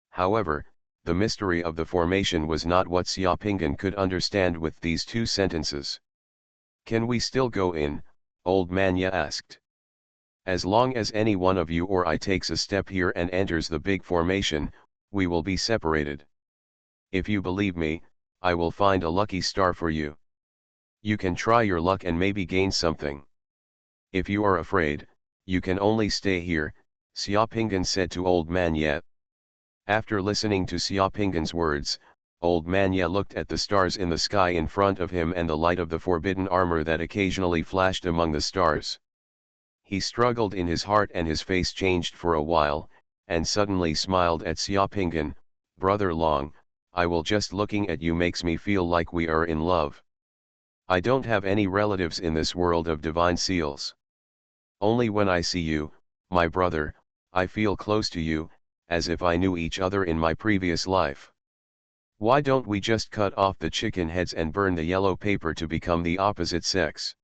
However, the mystery of the formation was not what Xiaopingan could understand with these 2 sentences. Can we still go in? Old Man Ye asked. As long as any one of you or I takes a step here and enters the big formation, we will be separated. If you believe me, I will find a lucky star for you. You can try your luck and maybe gain something. If you are afraid, you can only stay here, Xiaopingan said to Old Man Ye. After listening to Xiaopingan's words, Old Man Ye looked at the stars in the sky in front of him and the light of the forbidden armor that occasionally flashed among the stars. He struggled in his heart and his face changed for a while, and suddenly smiled at Xiaopingan. Brother Long, I will just looking at you makes me feel like we are in love. I don't have any relatives in this world of divine seals. Only when I see you, my brother, I feel close to you, as if I knew each other in my previous life. Why don't we just cut off the chicken heads and burn the yellow paper to become the opposite sex?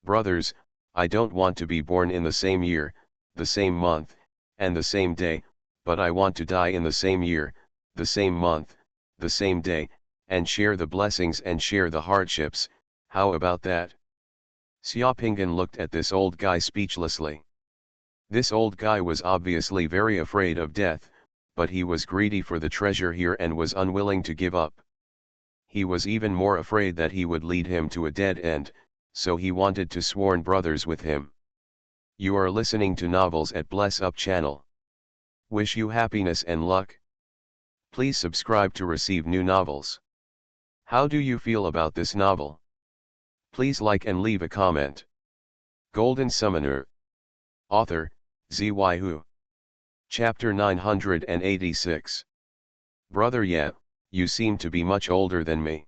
Brothers, I don't want to be born in the same year, the same month, and the same day, but I want to die in the same year, the same month, the same day, and share the blessings and share the hardships. How about that? Xiaopingan looked at this old guy speechlessly. This old guy was obviously very afraid of death, but he was greedy for the treasure here and was unwilling to give up. He was even more afraid that he would lead him to a dead end, so he wanted to sworn brothers with him. You are listening to Novels at Bless Up channel. Wish you happiness and luck. Please subscribe to receive new novels. How do you feel about this novel? Please like and leave a comment. Golden Summoner. Author, Xuanhuan. Chapter 986. Brother Ye, you seem to be much older than me.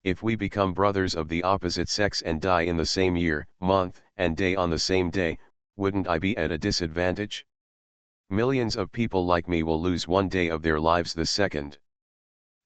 If we become brothers of the opposite sex and die in the same year, month, and day on the same day, wouldn't I be at a disadvantage? Millions of people like me will lose 1 day of their lives the second.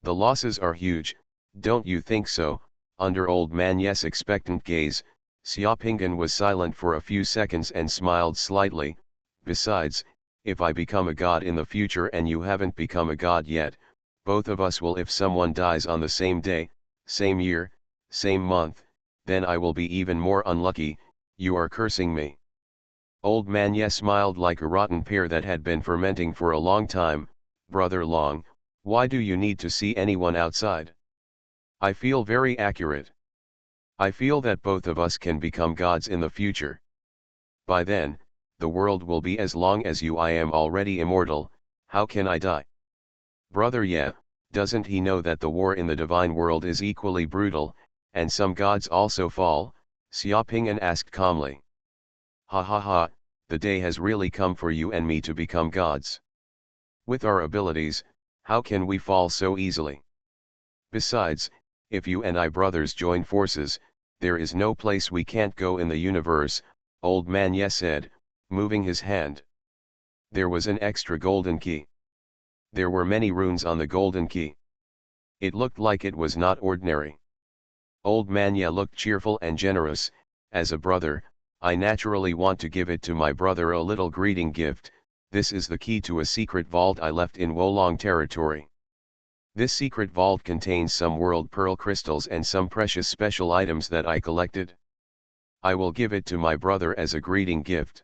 The losses are huge, don't you think so? Under Old Man Ye's expectant gaze, Xiaopingan was silent for a few seconds and smiled slightly. Besides, if I become a god in the future and you haven't become a god yet, both of us will. If someone dies on the same day, same year, same month, then I will be even more unlucky. You are cursing me. Old Man Ye smiled like a rotten pear that had been fermenting for a long time. Brother Long, why do you need to see anyone outside? I feel very accurate. I feel that both of us can become gods in the future. By then, the world will be as long as you. I am already immortal, how can I die? Brother Ye, doesn't he know that the war in the divine world is equally brutal, and some gods also fall, Xiaoping'an asked calmly. Ha ha ha, the day has really come for you and me to become gods. With our abilities, how can we fall so easily? Besides, if you and I brothers join forces, there is no place we can't go in the universe, Old Man Ye said, moving his hand. There was an extra golden key. There were many runes on the golden key. It looked like it was not ordinary. Old Man Ye looked cheerful and generous. As a brother, I naturally want to give it to my brother a little greeting gift. This is the key to a secret vault I left in Wolong territory. This secret vault contains some world pearl crystals and some precious special items that I collected. I will give it to my brother as a greeting gift.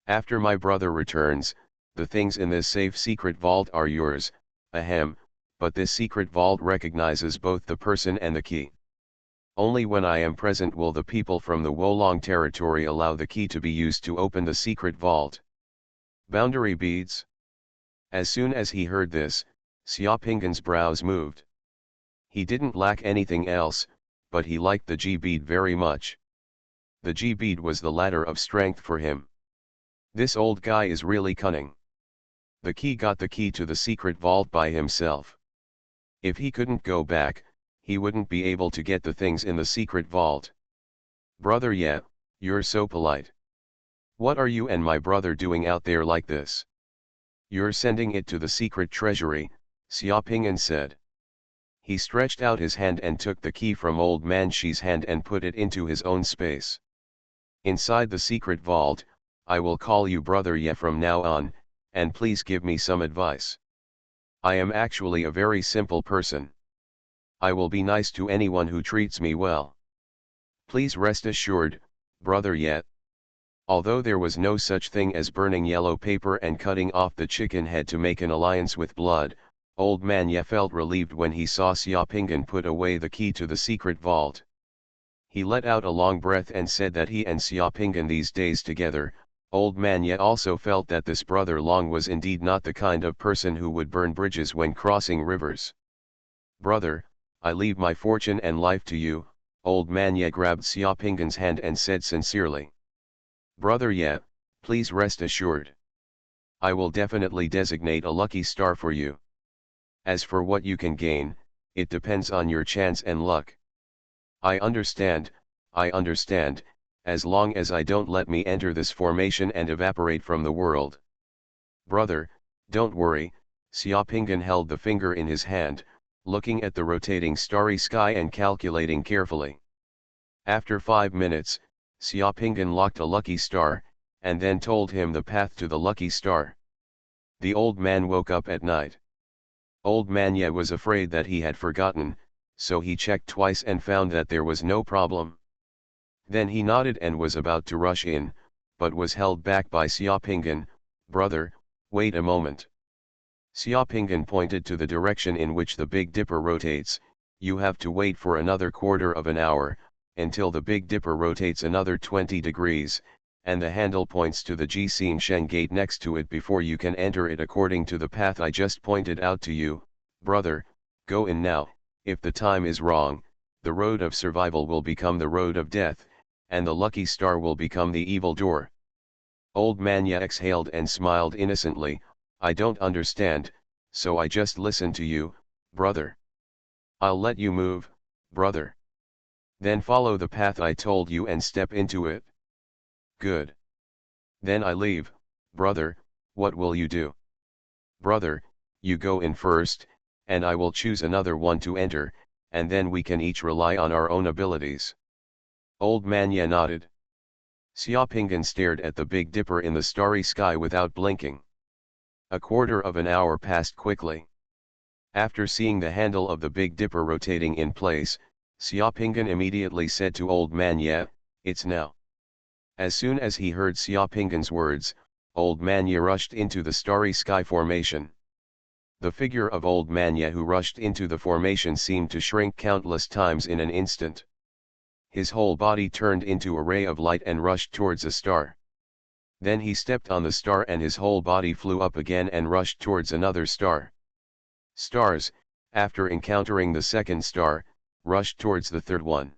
After my brother returns, the things in this safe secret vault are yours, ahem, but this secret vault recognizes both the person and the key. Only when I am present will the people from the Wolong territory allow the key to be used to open the secret vault. Boundary beads. As soon as he heard this, Xiaoping'an's brows moved. He didn't lack anything else, but he liked the G-bead very much. The G-bead was the ladder of strength for him. This old guy is really cunning. The key got the key to the secret vault by himself. If he couldn't go back, he wouldn't be able to get the things in the secret vault. Brother Ye, you're so polite. What are you and my brother doing out there like this? You're sending it to the secret treasury, Xiaoping'an said. He stretched out his hand and took the key from Old Man Shi's hand and put it into his own space. Inside the secret vault, I will call you Brother Ye from now on, and please give me some advice. I am actually a very simple person. I will be nice to anyone who treats me well. Please rest assured, Brother Ye. Although there was no such thing as burning yellow paper and cutting off the chicken head to make an alliance with blood, Old Man Ye felt relieved when he saw Xiaoping'an put away the key to the secret vault. He let out a long breath and said that he and Xiaoping'an these days together. Old Man Ye also felt that this brother Long was indeed not the kind of person who would burn bridges when crossing rivers. Brother, I leave my fortune and life to you, Old Man Ye grabbed Xiaoping'an's hand and said sincerely. Brother Ye, please rest assured. I will definitely designate a lucky star for you. As for what you can gain, it depends on your chance and luck. I understand, as long as I don't let me enter this formation and evaporate from the world. Brother, don't worry, Xiaoping'an held the finger in his hand, looking at the rotating starry sky and calculating carefully. After 5 minutes, Xiaoping'an locked a lucky star, and then told him the path to the lucky star. The old man woke up at night. Old Man Ye was afraid that he had forgotten, so he checked twice and found that there was no problem. Then he nodded and was about to rush in, but was held back by Xiaoping'an. Brother, wait a moment. Xiaoping'an pointed to the direction in which the Big Dipper rotates. You have to wait for another quarter of an hour, until the Big Dipper rotates another 20 degrees, and the handle points to the Jixing Shen gate next to it before you can enter it according to the path I just pointed out to you. Brother, go in now. If the time is wrong, the road of survival will become the road of death, and the lucky star will become the evil door. Old Man Ye exhaled and smiled innocently. I don't understand, so I just listen to you, brother. I'll let you move, brother. Then follow the path I told you and step into it. Good. Then I leave. Brother, what will you do? Brother, you go in first, and I will choose another one to enter, and then we can each rely on our own abilities. Old Man Ye nodded. Xiaoping'an stared at the Big Dipper in the starry sky without blinking. A quarter of an hour passed quickly. After seeing the handle of the Big Dipper rotating in place, Xiaoping'an immediately said to Old Man Ye, "It's now." As soon as he heard Xiaoping'an's words, Old Man Ye rushed into the starry sky formation. The figure of Old Man Ye who rushed into the formation seemed to shrink countless times in an instant. His whole body turned into a ray of light and rushed towards a star. Then he stepped on the star and his whole body flew up again and rushed towards another star. Stars, after encountering the second star, rushed towards the third one.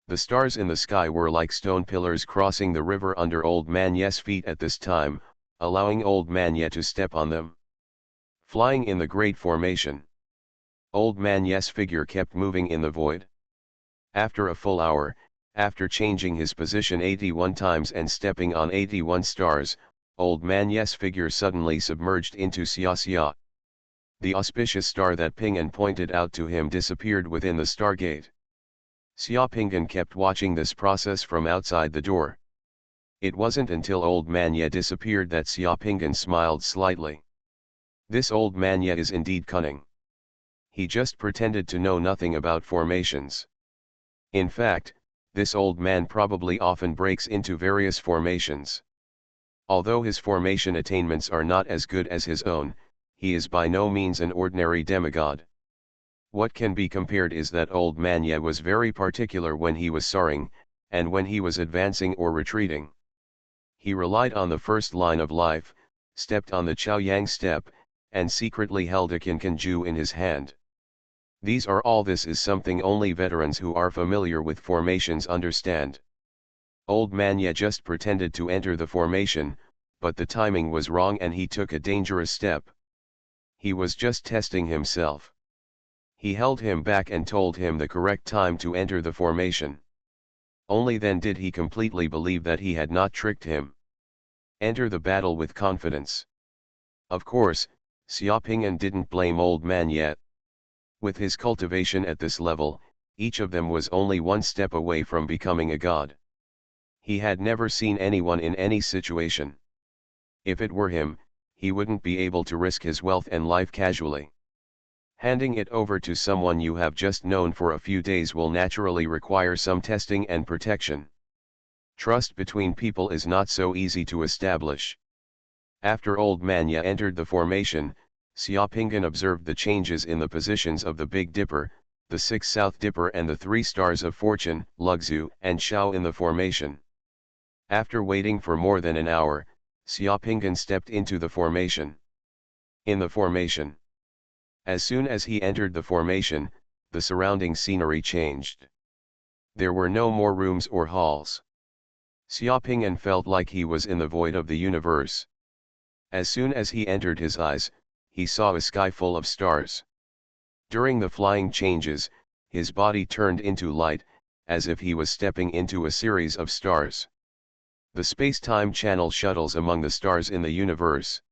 The stars in the sky were like stone pillars crossing the river under Old Man Ye's feet at this time, allowing Old Man Ye to step on them. Flying in the great formation. Old Man Ye's figure kept moving in the void. After a full hour, after changing his position 81 times and stepping on 81 stars, Old Man Ye's figure suddenly submerged into Xia. The auspicious star that Pingan pointed out to him disappeared within the stargate. Xia Pingan kept watching this process from outside the door. It wasn't until Old Man Ye disappeared that Xia Pingan smiled slightly. This Old Man Ye is indeed cunning. He just pretended to know nothing about formations. In fact, this old man probably often breaks into various formations. Although his formation attainments are not as good as his own, he is by no means an ordinary demigod. What can be compared is that Old Man Ye was very particular when he was soaring, and when he was advancing or retreating. He relied on the first line of life, stepped on the Chaoyang step, and secretly held a Kinkanju in his hand. These are all. This is something only veterans who are familiar with formations understand. Old Man Ye just pretended to enter the formation, but the timing was wrong and he took a dangerous step. He was just testing himself. He held him back and told him the correct time to enter the formation. Only then did he completely believe that he had not tricked him. Enter the battle with confidence. Of course, Xia Pingan didn't blame Old Man Ye. With his cultivation at this level, each of them was only one step away from becoming a god. He had never seen anyone in any situation. If it were him, he wouldn't be able to risk his wealth and life casually. Handing it over to someone you have just known for a few days will naturally require some testing and protection. Trust between people is not so easy to establish. After Old Man Ye entered the formation, Xia Pingan observed the changes in the positions of the Big Dipper, the 6 South Dipper and the 3 Stars of Fortune, Luxu and Shao in the formation. After waiting for more than an hour, Xia Pingan stepped into the formation. In the formation. As soon as he entered the formation, the surrounding scenery changed. There were no more rooms or halls. Xia Pingan felt like he was in the void of the universe. As soon as he entered his eyes, he saw a sky full of stars. During the flying changes, his body turned into light, as if he was stepping into a series of stars. The space-time channel shuttles among the stars in the universe.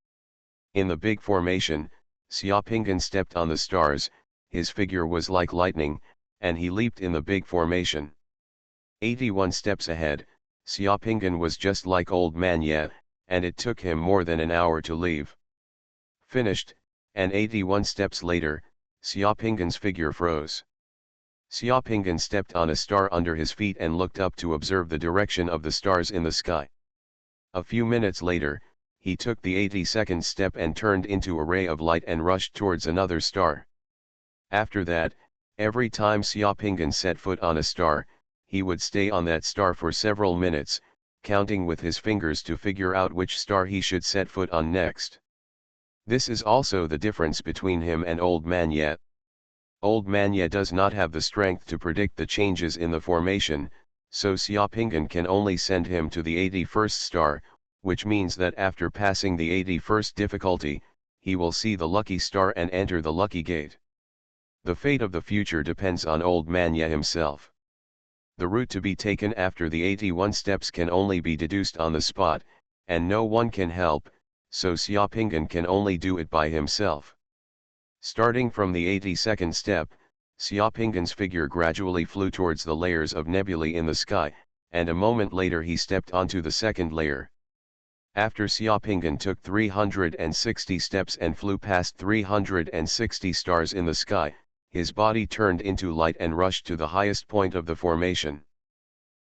In the big formation, Xia Pingan stepped on the stars, his figure was like lightning, and he leaped in the big formation. 81 steps ahead, Xia Pingan was just like Old Man Ye, and it took him more than an hour to leave. Finished, and 81 steps later, Xia Pingan's figure froze. Xia Pingan stepped on a star under his feet and looked up to observe the direction of the stars in the sky. A few minutes later, he took the 82nd step and turned into a ray of light and rushed towards another star. After that, every time Xia Pingan set foot on a star, he would stay on that star for several minutes, counting with his fingers to figure out which star he should set foot on next. This is also the difference between him and Old Man Ye. Old Man Ye does not have the strength to predict the changes in the formation, so Xia Pingan can only send him to the 81st star, which means that after passing the 81st difficulty, he will see the lucky star and enter the lucky gate. The fate of the future depends on Old Man Ye himself. The route to be taken after the 81 steps can only be deduced on the spot, and no one can help, so Xia Pingan can only do it by himself. Starting from the 82nd step, Xia Pingan's figure gradually flew towards the layers of nebulae in the sky, and a moment later he stepped onto the second layer. After Xia Pingan took 360 steps and flew past 360 stars in the sky, his body turned into light and rushed to the highest point of the formation.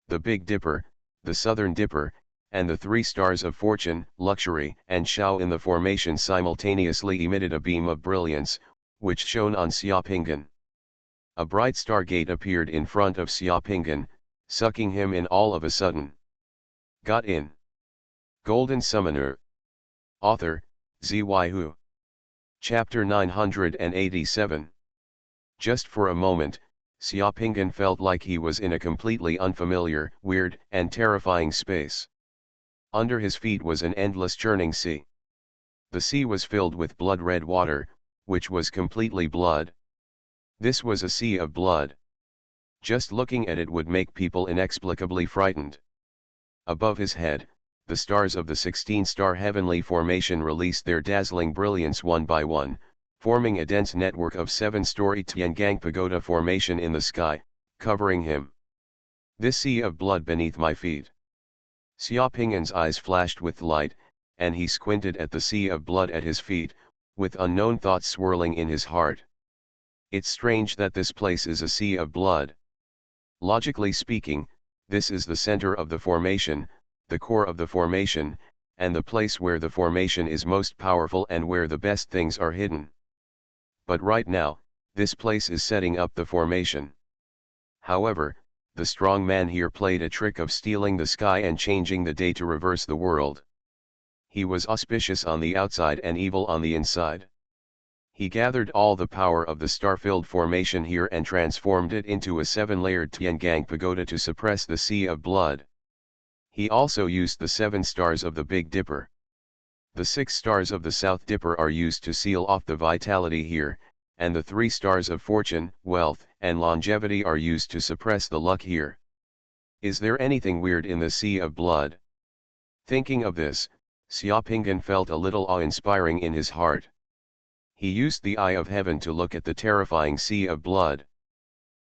The Big Dipper, the Southern Dipper, and the 3 Stars of Fortune, Luxury and Shao in the formation simultaneously emitted a beam of brilliance, which shone on Xia Pingan. A bright stargate appeared in front of Xia Pingan, sucking him in all of a sudden. Got in. Golden Summoner. Author, Xuanhuan. Chapter 987. Just for a moment, Xiaopingyan felt like he was in a completely unfamiliar, weird, and terrifying space. Under his feet was an endless churning sea. The sea was filled with blood-red water, which was completely blood. This was a sea of blood. Just looking at it would make people inexplicably frightened. Above his head, the stars of the 16-star heavenly formation released their dazzling brilliance one by one, forming a dense network of 7-story Tiangang pagoda formation in the sky, covering him. This sea of blood beneath my feet. Xiaopingyan's eyes flashed with light, and he squinted at the sea of blood at his feet, with unknown thoughts swirling in his heart. It's strange that this place is a sea of blood. Logically speaking, this is the center of the formation, the core of the formation, and the place where the formation is most powerful and where the best things are hidden. But right now, this place is setting up the formation. However, the strong man here played a trick of stealing the sky and changing the day to reverse the world. He was auspicious on the outside and evil on the inside. He gathered all the power of the star-filled formation here and transformed it into a 7-layered Tiangang pagoda to suppress the sea of blood. He also used the 7 stars of the Big Dipper. The 6 stars of the South Dipper are used to seal off the vitality here, and the 3 stars of fortune, wealth, and longevity are used to suppress the luck here. Is there anything weird in the sea of blood? Thinking of this, Xiaopingyan felt a little awe-inspiring in his heart. He used the eye of heaven to look at the terrifying sea of blood.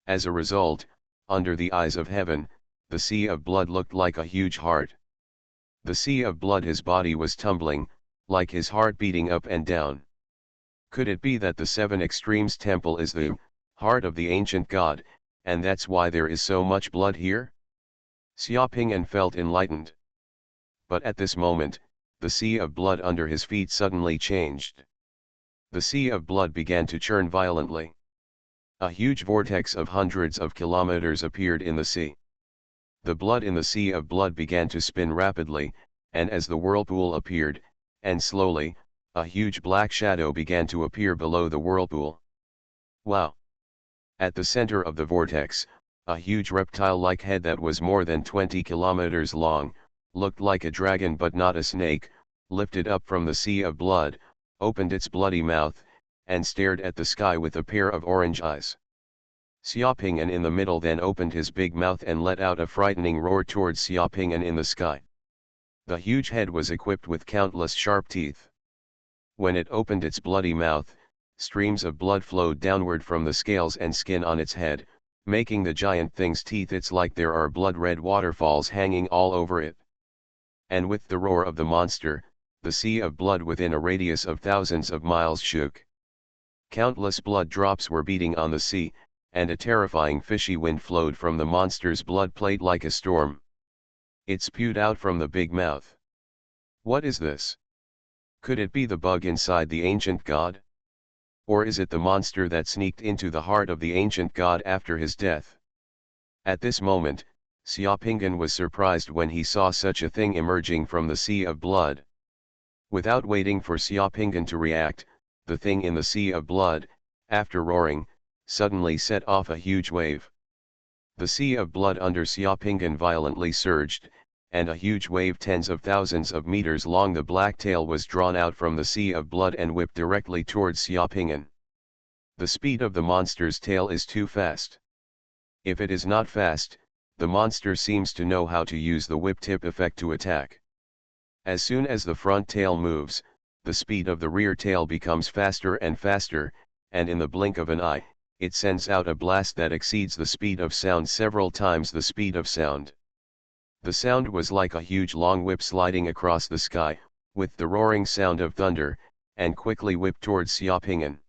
As a result, under the eyes of heaven, the sea of blood looked like a huge heart. The sea of blood, his body was tumbling, like his heart beating up and down. Could it be that the 7 Extremes Temple is the heart of the ancient god, and that's why there is so much blood here? Xiaopingyan felt enlightened. But at this moment, the sea of blood under his feet suddenly changed. The sea of blood began to churn violently. A huge vortex of hundreds of kilometers appeared in the sea. The blood in the sea of blood began to spin rapidly, and as the whirlpool appeared, and slowly, a huge black shadow began to appear below the whirlpool. Wow! At the center of the vortex, a huge reptile-like head that was more than 20 kilometers long, looked like a dragon but not a snake, lifted up from the sea of blood, opened its bloody mouth, and stared at the sky with a pair of orange eyes. Xiaopingyan in the middle then opened his big mouth and let out a frightening roar towards Xiaopingyan in the sky. The huge head was equipped with countless sharp teeth. When it opened its bloody mouth, streams of blood flowed downward from the scales and skin on its head, making the giant thing's teeth it's like there are blood-red waterfalls hanging all over it. And with the roar of the monster, the sea of blood within a radius of thousands of miles shook. Countless blood drops were beating on the sea, and a terrifying fishy wind flowed from the monster's blood plate like a storm. It spewed out from the big mouth. What is this? Could it be the bug inside the ancient god? Or is it the monster that sneaked into the heart of the ancient god after his death? At this moment, Xiaopingyan was surprised when he saw such a thing emerging from the sea of blood. Without waiting for Xiaopingyan to react, the thing in the sea of blood, after roaring, suddenly set off a huge wave. The sea of blood under Xiaopingyan violently surged, and a huge wave tens of thousands of meters long, the black tail was drawn out from the sea of blood and whipped directly towards Xiaopingyan. The speed of the monster's tail is too fast. If it is not fast, the monster seems to know how to use the whip tip effect to attack. As soon as the front tail moves, the speed of the rear tail becomes faster and faster, and in the blink of an eye, it sends out a blast that exceeds the speed of sound several times the speed of sound. The sound was like a huge long whip sliding across the sky, with the roaring sound of thunder, and quickly whipped towards Xiaopingyan.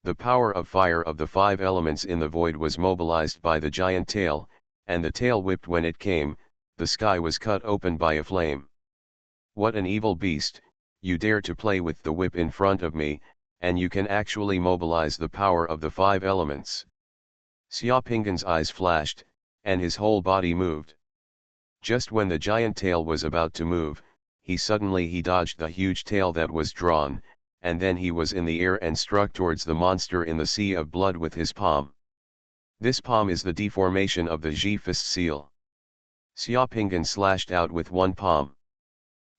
The power of fire of the 5 elements in the void was mobilized by the giant tail, and the tail whipped when it came, the sky was cut open by a flame. What an evil beast, you dare to play with the whip in front of me, and you can actually mobilize the power of the 5 elements. Xiaopingyan's eyes flashed, and his whole body moved. Just when the giant tail was about to move, he suddenly dodged the huge tail that was drawn, and then he was in the air and struck towards the monster in the sea of blood with his palm. This palm is the deformation of the Ji-fist seal. Xiaopinggan slashed out with one palm.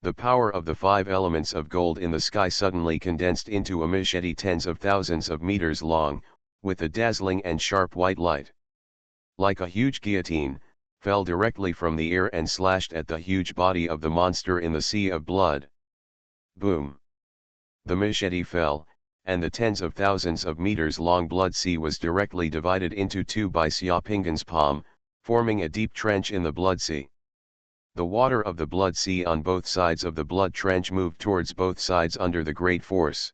The power of the 5 elements of gold in the sky suddenly condensed into a machete tens of thousands of meters long, with a dazzling and sharp white light. Like a huge guillotine, fell directly from the air and slashed at the huge body of the monster in the sea of blood. Boom! The machete fell, and the tens of thousands of meters long blood sea was directly divided into two by Xiaopinggan's palm, forming a deep trench in the blood sea. The water of the blood sea on both sides of the blood trench moved towards both sides under the great force.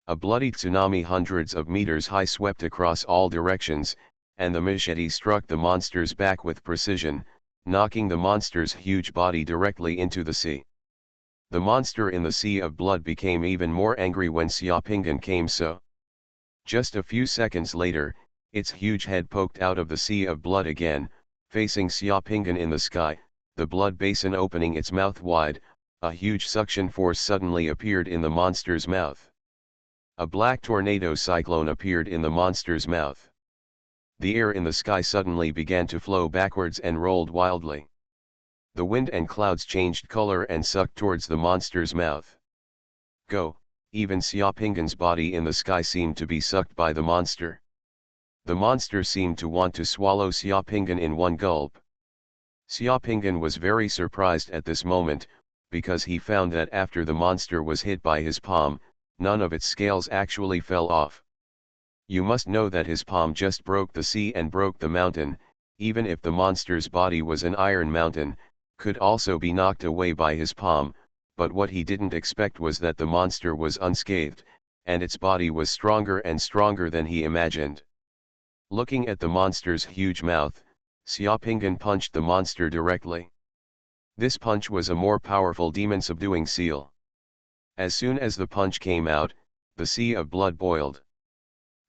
A bloody tsunami hundreds of meters high swept across all directions, and the machete struck the monster's back with precision, knocking the monster's huge body directly into the sea. The monster in the sea of blood became even more angry when Xiaopinggan came so. Just a few seconds later, its huge head poked out of the sea of blood again, facing Xiaopinggan in the sky, the blood basin opening its mouth wide. A huge suction force suddenly appeared in the monster's mouth. A black tornado cyclone appeared in the monster's mouth. The air in the sky suddenly began to flow backwards and rolled wildly. The wind and clouds changed color and sucked towards the monster's mouth. Go, even Xiaopinggan's body in the sky seemed to be sucked by the monster. The monster seemed to want to swallow Xiaopinggan in one gulp. Xiaopinggan was very surprised at this moment, because he found that after the monster was hit by his palm, none of its scales actually fell off. You must know that his palm just broke the sea and broke the mountain. Even if the monster's body was an iron mountain, could also be knocked away by his palm, but what he didn't expect was that the monster was unscathed, and its body was stronger and stronger than he imagined. Looking at the monster's huge mouth, Xiaopinggan punched the monster directly. This punch was a more powerful demon-subduing seal. As soon as the punch came out, the sea of blood boiled.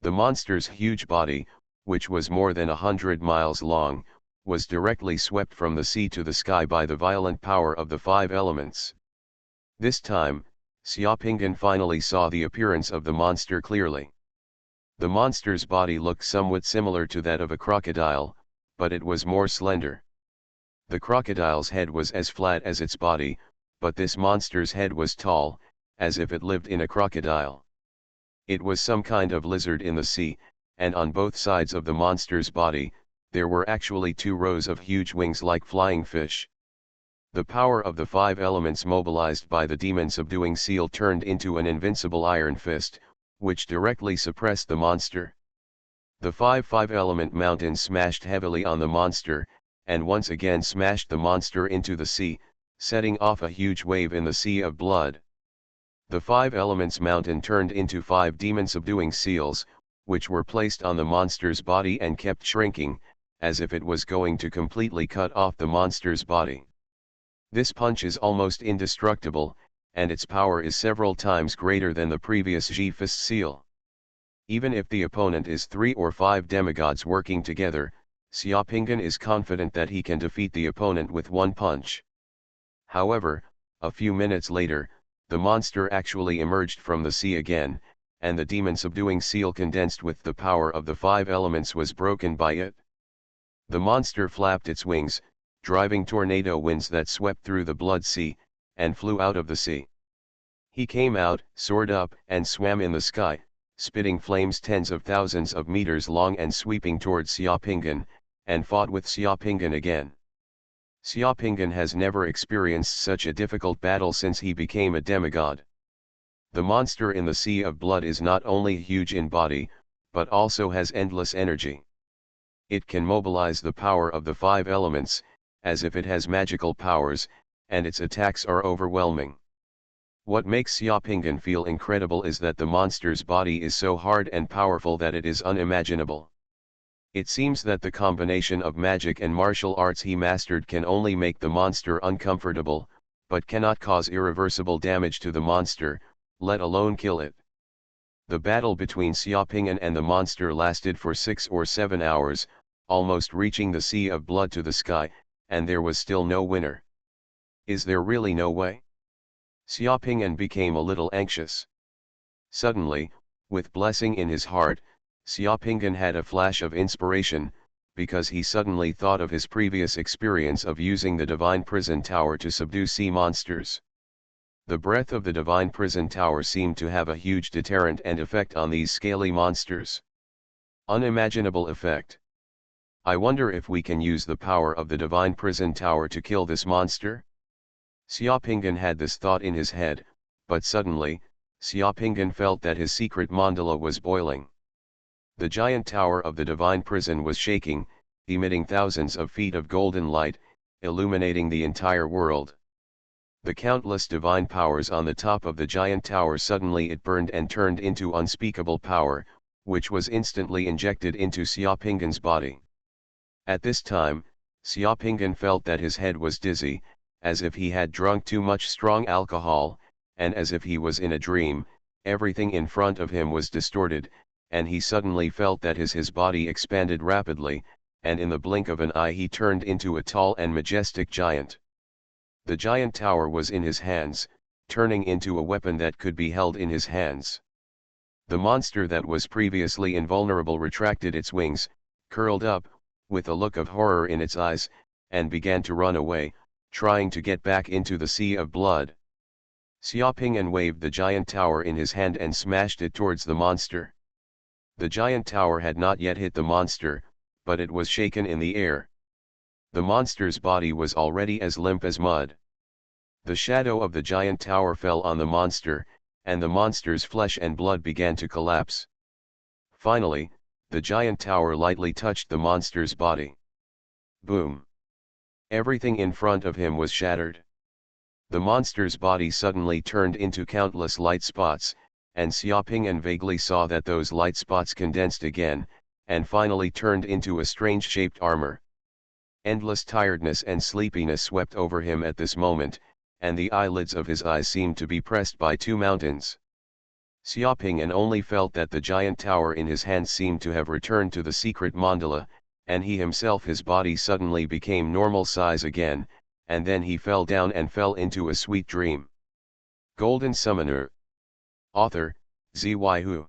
The monster's huge body, which was more than 100 miles long, was directly swept from the sea to the sky by the violent power of the 5 elements. This time, Xiaopinggan finally saw the appearance of the monster clearly. The monster's body looked somewhat similar to that of a crocodile, but it was more slender. The crocodile's head was as flat as its body, but this monster's head was tall, as if it lived in a crocodile. It was some kind of lizard in the sea, and on both sides of the monster's body, there were actually 2 rows of huge wings like flying fish. The power of the 5 elements mobilized by the demon-subduing seal turned into an invincible iron fist, which directly suppressed the monster. The 5-element mountain smashed heavily on the monster, and once again smashed the monster into the sea, setting off a huge wave in the sea of blood. The 5 elements mountain turned into 5 demon-subduing seals, which were placed on the monster's body and kept shrinking, as if it was going to completely cut off the monster's body. This punch is almost indestructible, and its power is several times greater than the previous Ji-fist seal. Even if the opponent is 3 or 5 demigods working together, Xiaopinggan is confident that he can defeat the opponent with one punch. However, a few minutes later, the monster actually emerged from the sea again, and the demon-subduing seal condensed with the power of the 5 elements was broken by it. The monster flapped its wings, driving tornado winds that swept through the blood sea, and flew out of the sea. He came out, soared up, and swam in the sky, spitting flames tens of thousands of meters long and sweeping towards Xiaopinggan, and fought with Xiaopinggan again. Xiaopinggan has never experienced such a difficult battle since he became a demigod. The monster in the sea of blood is not only huge in body, but also has endless energy. It can mobilize the power of the 5 elements, as if it has magical powers, and its attacks are overwhelming. What makes Xiaopinggan feel incredible is that the monster's body is so hard and powerful that it is unimaginable. It seems that the combination of magic and martial arts he mastered can only make the monster uncomfortable, but cannot cause irreversible damage to the monster, let alone kill it. The battle between Xiaopinggan and the monster lasted for 6 or 7 hours, almost reaching the sea of blood to the sky, and there was still no winner. Is there really no way? Xiaopinggan became a little anxious. Suddenly, with blessing in his heart, Xiaopinggan had a flash of inspiration, because he suddenly thought of his previous experience of using the Divine Prison Tower to subdue sea monsters. The breath of the Divine Prison Tower seemed to have a huge deterrent and effect on these scaly monsters. Unimaginable effect. I wonder if we can use the power of the Divine Prison Tower to kill this monster? Xiaopinggan had this thought in his head, but suddenly, Xiaopinggan felt that his secret mandala was boiling. The giant tower of the Divine Prison was shaking, emitting thousands of feet of golden light, illuminating the entire world. The countless divine powers on the top of the giant tower suddenly it burned and turned into unspeakable power, which was instantly injected into Xiaopinggan's body. At this time, Xiaopinggan felt that his head was dizzy, as if he had drunk too much strong alcohol, and as if he was in a dream. Everything in front of him was distorted, and he suddenly felt that his body expanded rapidly, and in the blink of an eye he turned into a tall and majestic giant. The giant tower was in his hands, turning into a weapon that could be held in his hands. The monster that was previously invulnerable retracted its wings, curled up, with a look of horror in its eyes, and began to run away, trying to get back into the sea of blood. Xiaopinggan waved the giant tower in his hand and smashed it towards the monster. The giant tower had not yet hit the monster, but it was shaken in the air. The monster's body was already as limp as mud. The shadow of the giant tower fell on the monster, and the monster's flesh and blood began to collapse. Finally, the giant tower lightly touched the monster's body. Boom! Everything in front of him was shattered. The monster's body suddenly turned into countless light spots, and Xiaopinggan vaguely saw that those light spots condensed again, and finally turned into a strange-shaped armor. Endless tiredness and sleepiness swept over him at this moment, and the eyelids of his eyes seemed to be pressed by two mountains. Xiaopinggan only felt that the giant tower in his hands seemed to have returned to the secret mandala, and he himself his body suddenly became normal size again, and then he fell down and fell into a sweet dream. Golden Summoner. Author, Xuanhuan.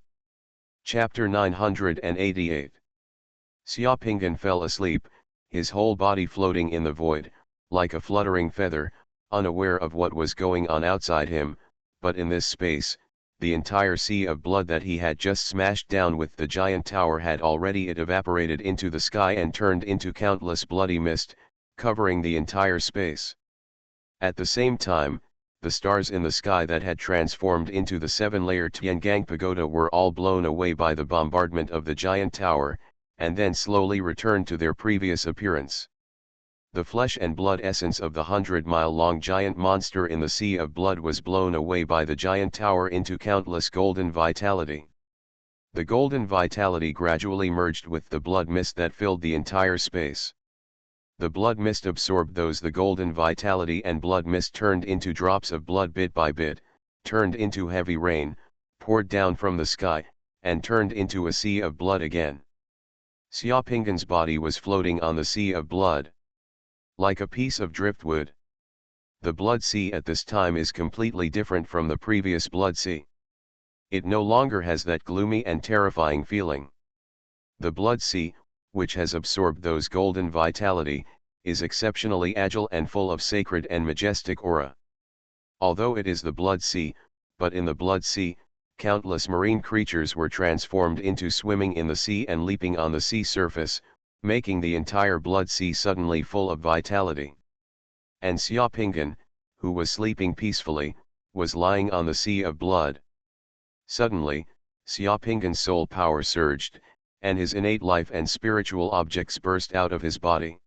Chapter 988. Xiaopinggan fell asleep, his whole body floating in the void, like a fluttering feather, unaware of what was going on outside him, but in this space, the entire sea of blood that he had just smashed down with the giant tower had already evaporated into the sky and turned into countless bloody mist, covering the entire space. At the same time, the stars in the sky that had transformed into the seven-layer Tiangang Pagoda were all blown away by the bombardment of the giant tower, and then slowly returned to their previous appearance. The flesh and blood essence of the 100-mile-long giant monster in the sea of blood was blown away by the giant tower into countless golden vitality. The golden vitality gradually merged with the blood mist that filled the entire space. The blood mist absorbed the golden vitality, and blood mist turned into drops of blood bit by bit, turned into heavy rain, poured down from the sky, and turned into a sea of blood again. Xiaopinggan's body was floating on the sea of blood, like a piece of driftwood. The blood sea at this time is completely different from the previous blood sea. It no longer has that gloomy and terrifying feeling. The blood sea, which has absorbed those golden vitality, is exceptionally agile and full of sacred and majestic aura. Although it is the blood sea, but in the blood sea, countless marine creatures were transformed into swimming in the sea and leaping on the sea surface, making the entire blood sea suddenly full of vitality. And Xiaopinggan, who was sleeping peacefully, was lying on the sea of blood. Suddenly, Xiaopinggan's soul power surged, and his innate life and spiritual objects burst out of his body.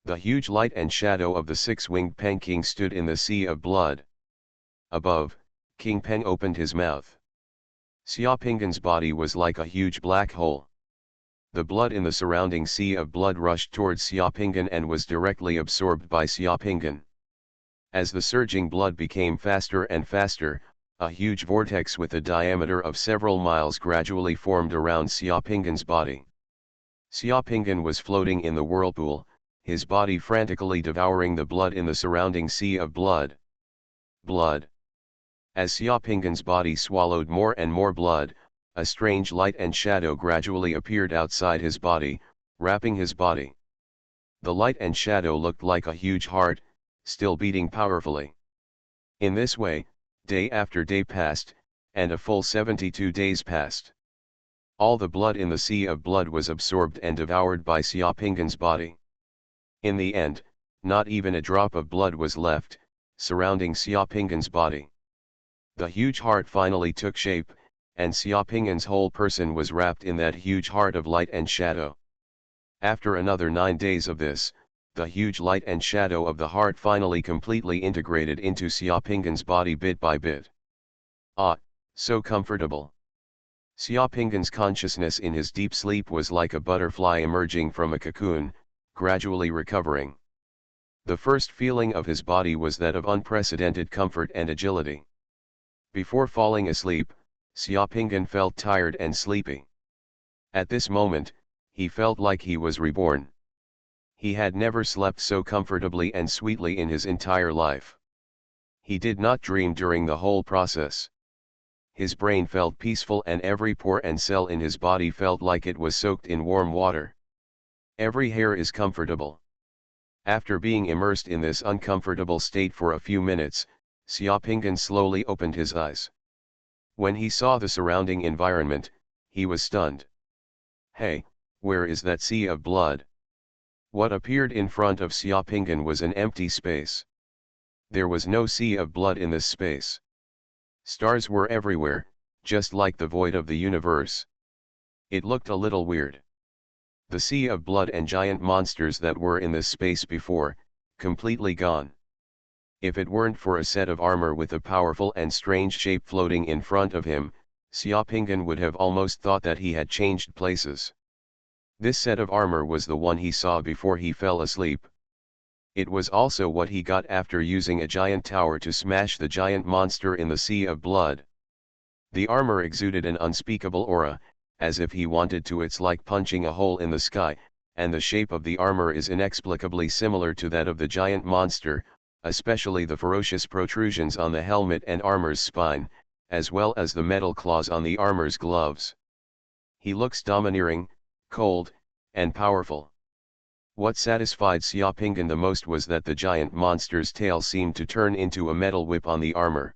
The huge light and shadow of the six-winged Pengking stood in the sea of blood. Above, King Peng opened his mouth. Xiaopinggan's body was like a huge black hole. The blood in the surrounding sea of blood rushed towards Xiaopinggan and was directly absorbed by Xiaopinggan. As the surging blood became faster and faster, a huge vortex with a diameter of several miles gradually formed around Xiaopinggan's body. Xiaopinggan was floating in the whirlpool, his body frantically devouring the blood in the surrounding sea of blood. Blood. As Xiaopinggan's body swallowed more and more blood, a strange light and shadow gradually appeared outside his body, wrapping his body. The light and shadow looked like a huge heart, still beating powerfully. In this way, day after day passed, and a full 72 days passed. All the blood in the sea of blood was absorbed and devoured by Xiaopingan's body. In the end, not even a drop of blood was left, surrounding Xiaopingan's body. The huge heart finally took shape, and Xiaopingyan's whole person was wrapped in that huge heart of light and shadow. After another 9 days of this, the huge light and shadow of the heart finally completely integrated into Xiaopingyan's body bit by bit. Ah, so comfortable. Xiaopingyan's consciousness in his deep sleep was like a butterfly emerging from a cocoon, gradually recovering. The first feeling of his body was that of unprecedented comfort and agility. Before falling asleep, Xiaopingyan felt tired and sleepy. At this moment, he felt like he was reborn. He had never slept so comfortably and sweetly in his entire life. He did not dream during the whole process. His brain felt peaceful and every pore and cell in his body felt like it was soaked in warm water. Every hair is comfortable. After being immersed in this uncomfortable state for a few minutes, Xiaopingyan slowly opened his eyes. When he saw the surrounding environment, he was stunned. Hey, where is that sea of blood? What appeared in front of Xiaopingyan was an empty space. There was no sea of blood in this space. Stars were everywhere, just like the void of the universe. It looked a little weird. The sea of blood and giant monsters that were in this space before, completely gone. If it weren't for a set of armor with a powerful and strange shape floating in front of him, Xiaopingyan would have almost thought that he had changed places. This set of armor was the one he saw before he fell asleep. It was also what he got after using a giant tower to smash the giant monster in the sea of blood. The armor exuded an unspeakable aura, as if he wanted to. It's like punching a hole in the sky, and the shape of the armor is inexplicably similar to that of the giant monster, especially the ferocious protrusions on the helmet and armor's spine, as well as the metal claws on the armor's gloves. He looks domineering, cold, and powerful. What satisfied Xiaopingyan the most was that the giant monster's tail seemed to turn into a metal whip on the armor.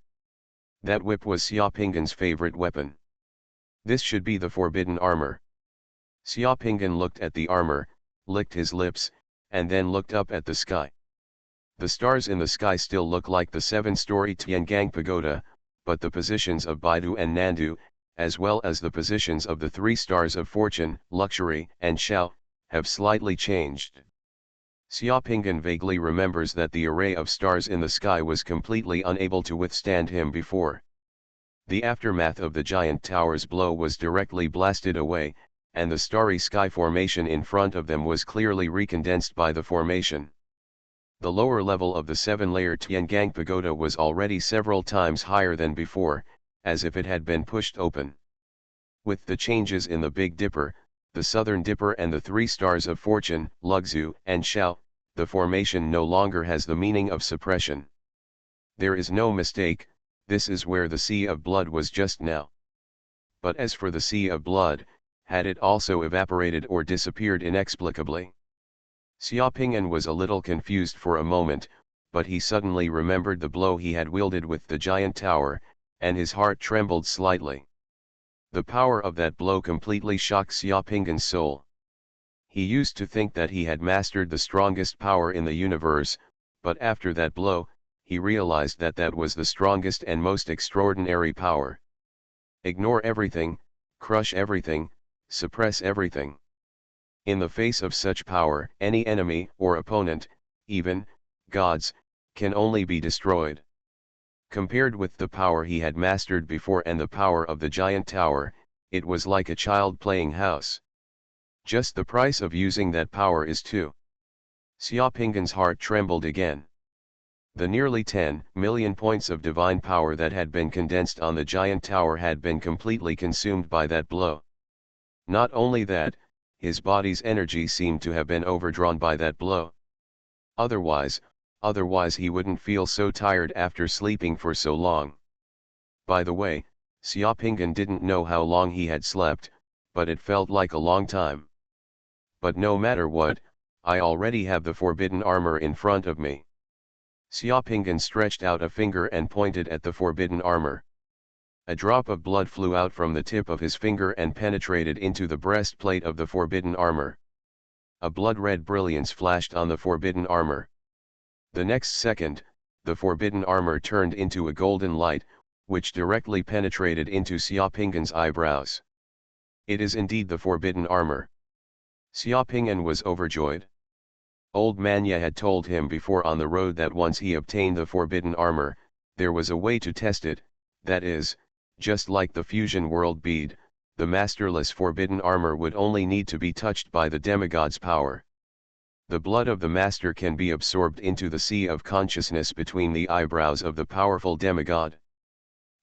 That whip was Xiaopingyan's favorite weapon. This should be the forbidden armor. Xiaopingyan looked at the armor, licked his lips, and then looked up at the sky. The stars in the sky still look like the 7-story Tiangang Pagoda, but the positions of Baidu and Nandu, as well as the positions of the 3 stars of fortune, luxury, and Xiao, have slightly changed. Xiaopingyan vaguely remembers that the array of stars in the sky was completely unable to withstand him before. The aftermath of the giant tower's blow was directly blasted away, and the starry sky formation in front of them was clearly recondensed by the formation. The lower level of the 7-layer Tiangang Pagoda was already several times higher than before, as if it had been pushed open. With the changes in the Big Dipper, the Southern Dipper and the 3 stars of fortune, Luxu and Xiao, the formation no longer has the meaning of suppression. There is no mistake, this is where the sea of blood was just now. But as for the sea of blood, had it also evaporated or disappeared inexplicably? Xiaopingyan was a little confused for a moment, but he suddenly remembered the blow he had wielded with the giant tower, and his heart trembled slightly. The power of that blow completely shocked Xiaopingyan's soul. He used to think that he had mastered the strongest power in the universe, but after that blow, he realized that that was the strongest and most extraordinary power. Ignore everything, crush everything, suppress everything. In the face of such power, any enemy or opponent, even gods, can only be destroyed. Compared with the power he had mastered before and the power of the giant tower, it was like a child playing house. Just the price of using that power is 2. Xiaopingyan's heart trembled again. The nearly 10 million points of divine power that had been condensed on the giant tower had been completely consumed by that blow. Not only that, his body's energy seemed to have been overdrawn by that blow. Otherwise he wouldn't feel so tired after sleeping for so long. By the way, Xiaopinggan didn't know how long he had slept, but it felt like a long time. But no matter what, I already have the forbidden armor in front of me. Xiaopinggan stretched out a finger and pointed at the forbidden armor. A drop of blood flew out from the tip of his finger and penetrated into the breastplate of the forbidden armor. A blood-red brilliance flashed on the forbidden armor. The next second, the forbidden armor turned into a golden light, which directly penetrated into Xiaopinggan's eyebrows. It is indeed the forbidden armor. Xiaopinggan was overjoyed. Old Manya had told him before on the road that once he obtained the forbidden armor, there was a way to test it, that is, just like the fusion world bead, the masterless forbidden armor would only need to be touched by the demigod's power. The blood of the master can be absorbed into the sea of consciousness between the eyebrows of the powerful demigod.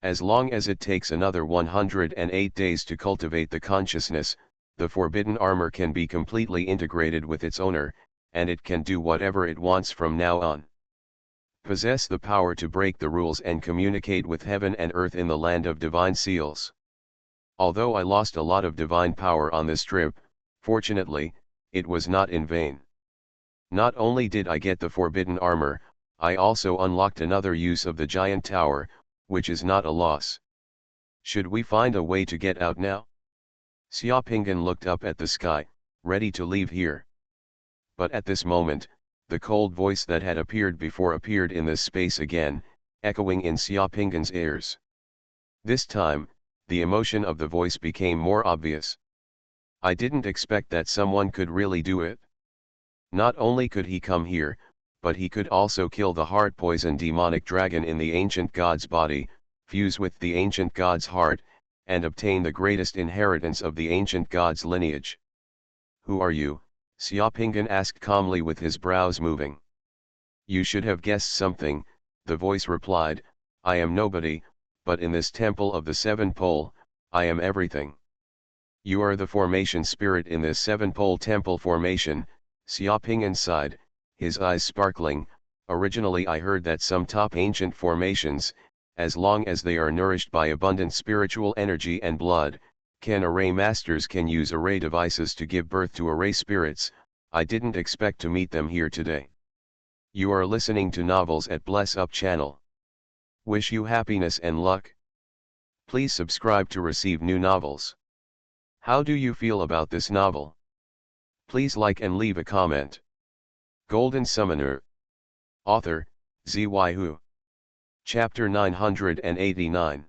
As long as it takes another 108 days to cultivate the consciousness, the forbidden armor can be completely integrated with its owner, and it can do whatever it wants from now on. Possess the power to break the rules and communicate with heaven and earth in the land of divine seals. Although I lost a lot of divine power on this trip, fortunately, it was not in vain. Not only did I get the forbidden armor, I also unlocked another use of the giant tower, which is not a loss. Should we find a way to get out now? Xiaopinggan looked up at the sky, ready to leave here. But at this moment, the cold voice that had appeared before appeared in this space again, echoing in Xiaopinggan's ears. This time, the emotion of the voice became more obvious. I didn't expect that someone could really do it. Not only could he come here, but he could also kill the heart poison demonic dragon in the ancient god's body, fuse with the ancient god's heart, and obtain the greatest inheritance of the ancient god's lineage. Who are you? Xiaopinggan asked calmly with his brows moving. You should have guessed something, the voice replied, I am nobody, but in this temple of the seven pole, I am everything. You are the formation spirit in this seven-pole temple formation, Xiaopinggan sighed, his eyes sparkling. Originally I heard that some top ancient formations, as long as they are nourished by abundant spiritual energy and blood, array masters can use array devices to give birth to array spirits. I didn't expect to meet them here today. You are listening to Novels at Bless Up channel. Wish you happiness and luck. Please subscribe to receive new novels. How do you feel about this novel? Please like and leave a comment. Golden Summoner. Author, Xuanhuan. Chapter 989.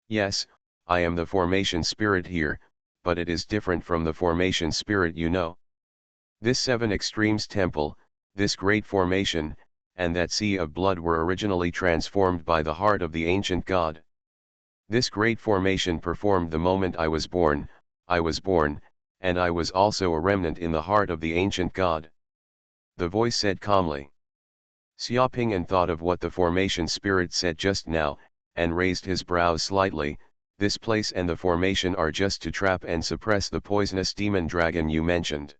Yes, I am the formation spirit here, but it is different from the formation spirit you know. This seven extremes temple, this great formation, and that sea of blood were originally transformed by the heart of the ancient god. This great formation performed the moment I was born, and I was also a remnant in the heart of the ancient god. The voice said calmly. Xiaopinggan thought of what the formation spirit said just now, and raised his brows slightly. This place and the formation are just to trap and suppress the poisonous demon dragon you mentioned.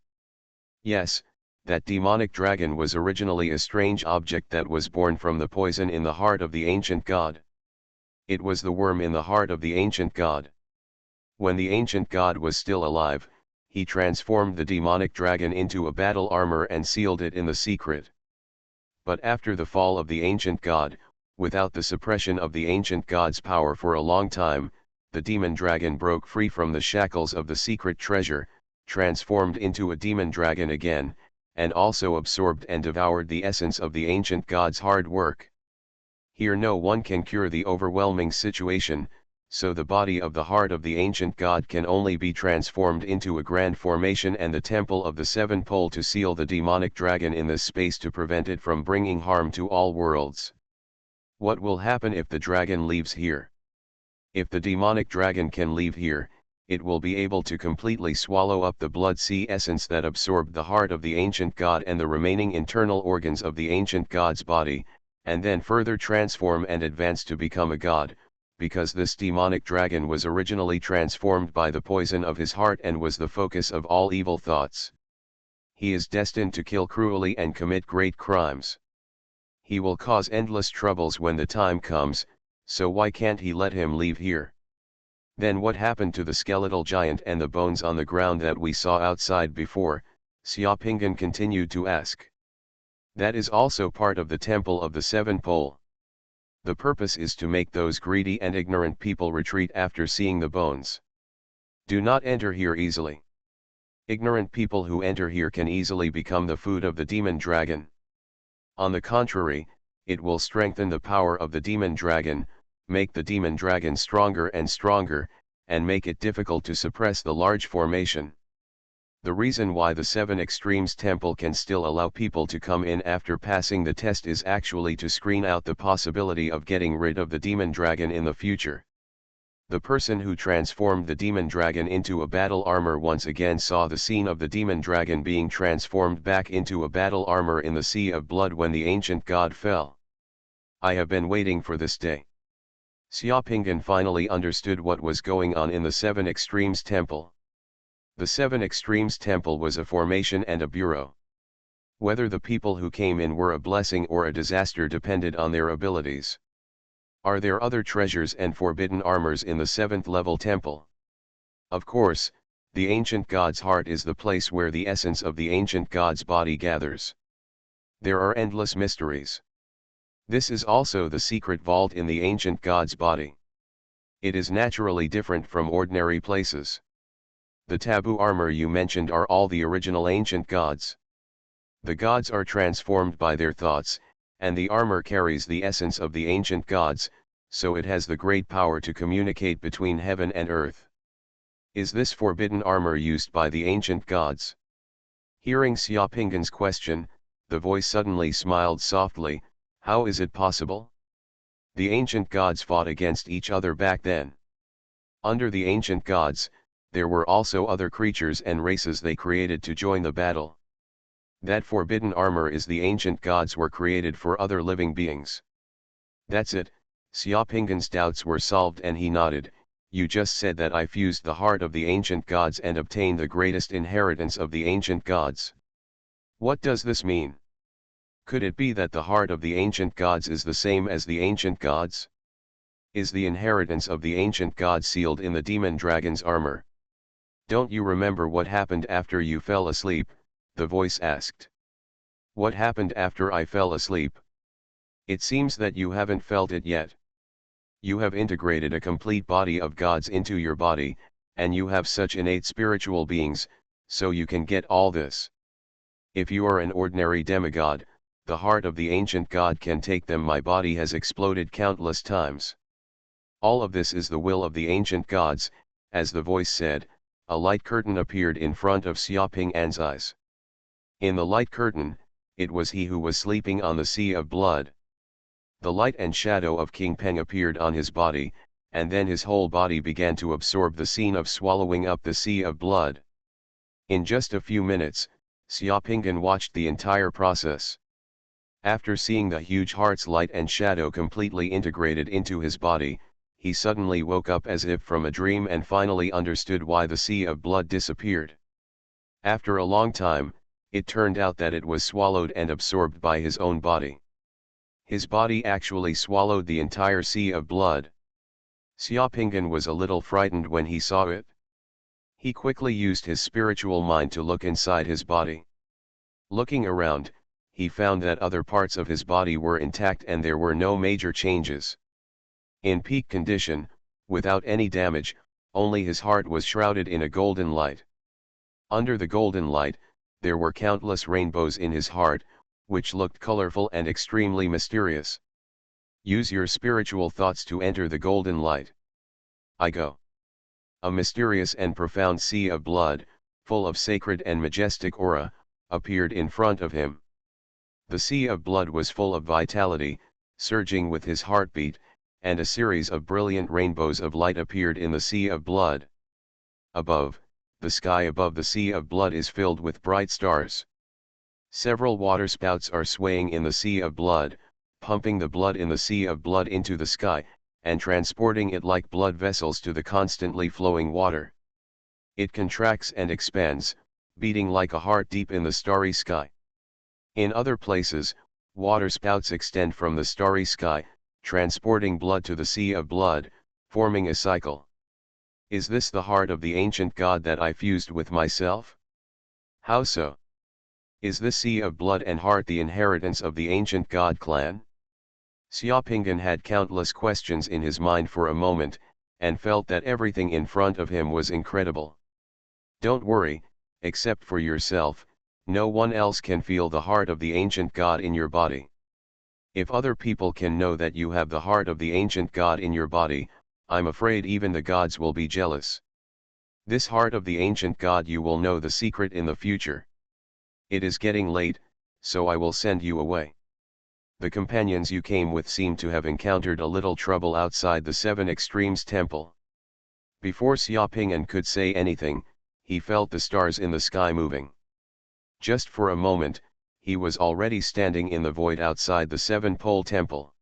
Yes, that demonic dragon was originally a strange object that was born from the poison in the heart of the ancient god. It was the worm in the heart of the ancient god. When the ancient god was still alive, he transformed the demonic dragon into a battle armor and sealed it in the secret. But after the fall of the ancient god, without the suppression of the ancient god's power for a long time, the demon dragon broke free from the shackles of the secret treasure, transformed into a demon dragon again, and also absorbed and devoured the essence of the ancient god's hard work. Here no one can cure the overwhelming situation, so the body of the heart of the ancient god can only be transformed into a grand formation and the temple of the seven pole to seal the demonic dragon in this space to prevent it from bringing harm to all worlds. What will happen if the dragon leaves here? If the demonic dragon can leave here, it will be able to completely swallow up the blood sea essence that absorbed the heart of the ancient god and the remaining internal organs of the ancient god's body, and then further transform and advance to become a god, because this demonic dragon was originally transformed by the poison of his heart and was the focus of all evil thoughts. He is destined to kill cruelly and commit great crimes. He will cause endless troubles when the time comes, so why can't he let him leave here? Then what happened to the skeletal giant and the bones on the ground that we saw outside before? Xiaopinggan continued to ask. That is also part of the Temple of the Seven Pole. The purpose is to make those greedy and ignorant people retreat after seeing the bones. Do not enter here easily. Ignorant people who enter here can easily become the food of the demon dragon. On the contrary, it will strengthen the power of the demon dragon, make the demon dragon stronger and stronger, and make it difficult to suppress the large formation. The reason why the Seven Extremes Temple can still allow people to come in after passing the test is actually to screen out the possibility of getting rid of the demon dragon in the future. The person who transformed the demon dragon into a battle armor once again saw the scene of the demon dragon being transformed back into a battle armor in the Sea of Blood when the ancient god fell. I have been waiting for this day. Xiaopinggan finally understood what was going on in the Seven Extremes Temple. The Seven Extremes Temple was a formation and a bureau. Whether the people who came in were a blessing or a disaster depended on their abilities. Are there other treasures and forbidden armors in the seventh level temple? Of course, the ancient god's heart is the place where the essence of the ancient god's body gathers. There are endless mysteries. This is also the secret vault in the ancient god's body. It is naturally different from ordinary places. The taboo armor you mentioned are all the original ancient gods. The gods are transformed by their thoughts, and the armor carries the essence of the ancient gods, so it has the great power to communicate between heaven and earth. Is this forbidden armor used by the ancient gods? Hearing Xiaopinggan's question, the voice suddenly smiled softly. How is it possible? The ancient gods fought against each other back then. Under the ancient gods, there were also other creatures and races they created to join the battle. That forbidden armor is the ancient gods were created for other living beings. That's it. Xiaopinggan's doubts were solved and he nodded. You just said that I fused the heart of the ancient gods and obtained the greatest inheritance of the ancient gods. What does this mean? Could it be that the heart of the ancient gods is the same as the ancient gods? Is the inheritance of the ancient gods sealed in the demon dragon's armor? Don't you remember what happened after you fell asleep? The voice asked. What happened after I fell asleep? It seems that you haven't felt it yet. You have integrated a complete body of gods into your body, and you have such innate spiritual beings, so you can get all this. If you are an ordinary demigod, the heart of the ancient god can take them. My body has exploded countless times. All of this is the will of the ancient gods. As the voice said, a light curtain appeared in front of Xiaopinggan's eyes. In the light curtain, it was he who was sleeping on the Sea of Blood. The light and shadow of King Peng appeared on his body, and then his whole body began to absorb the scene of swallowing up the Sea of Blood. In just a few minutes, Xiaopinggan watched the entire process. After seeing the huge heart's light and shadow completely integrated into his body, he suddenly woke up as if from a dream and finally understood why the Sea of Blood disappeared. After a long time, it turned out that it was swallowed and absorbed by his own body. His body actually swallowed the entire Sea of Blood. Xiaopinggan was a little frightened when he saw it. He quickly used his spiritual mind to look inside his body. Looking around, he found that other parts of his body were intact and there were no major changes. In peak condition, without any damage, only his heart was shrouded in a golden light. Under the golden light, there were countless rainbows in his heart, which looked colorful and extremely mysterious. Use your spiritual thoughts to enter the golden light. I go. A mysterious and profound sea of blood, full of sacred and majestic aura, appeared in front of him. The Sea of Blood was full of vitality, surging with his heartbeat, and a series of brilliant rainbows of light appeared in the Sea of Blood. Above, the sky above the Sea of Blood is filled with bright stars. Several waterspouts are swaying in the Sea of Blood, pumping the blood in the Sea of Blood into the sky, and transporting it like blood vessels to the constantly flowing water. It contracts and expands, beating like a heart deep in the starry sky. In other places, waterspouts extend from the starry sky, transporting blood to the Sea of Blood, forming a cycle. Is this the heart of the ancient god that I fused with myself? How so? Is this sea of blood and heart the inheritance of the ancient god clan? Xiaopinggan had countless questions in his mind for a moment, and felt that everything in front of him was incredible. Don't worry, except for yourself, no one else can feel the heart of the ancient god in your body. If other people can know that you have the heart of the ancient god in your body, I'm afraid even the gods will be jealous. This heart of the ancient god, you will know the secret in the future. It is getting late, so I will send you away. The companions you came with seem to have encountered a little trouble outside the Seven Extremes temple. Before Xiaopingyan could say anything, he felt the stars in the sky moving. Just for a moment, he was already standing in the void outside the Seven-Pole Temple.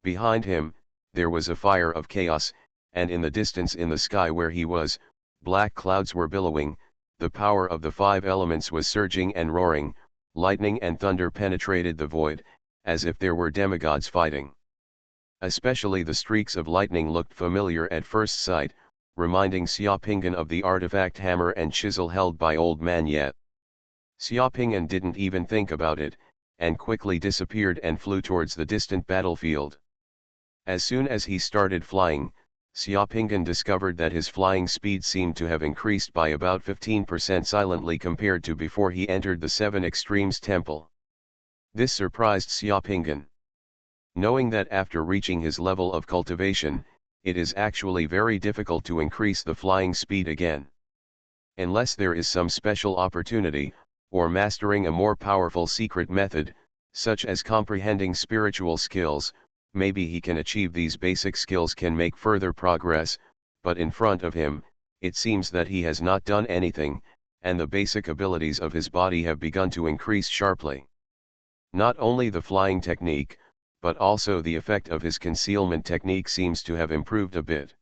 Behind him, there was a fire of chaos, and in the distance in the sky where he was, black clouds were billowing, the power of the five elements was surging and roaring, lightning and thunder penetrated the void, as if there were demigods fighting. Especially the streaks of lightning looked familiar at first sight, reminding Xiaopingyan of the artifact hammer and chisel held by Old Man Ye. Xiaopingyan didn't even think about it, and quickly disappeared and flew towards the distant battlefield. As soon as he started flying, Xiaopingyan discovered that his flying speed seemed to have increased by about 15% silently compared to before he entered the Seven Extremes Temple. This surprised Xiaopingyan. Knowing that after reaching his level of cultivation, it is actually very difficult to increase the flying speed again. Unless there is some special opportunity, or mastering a more powerful secret method, such as comprehending spiritual skills, maybe he can achieve these basic skills can make further progress, but in front of him, it seems that he has not done anything, and the basic abilities of his body have begun to increase sharply. Not only the flying technique, but also the effect of his concealment technique seems to have improved a bit.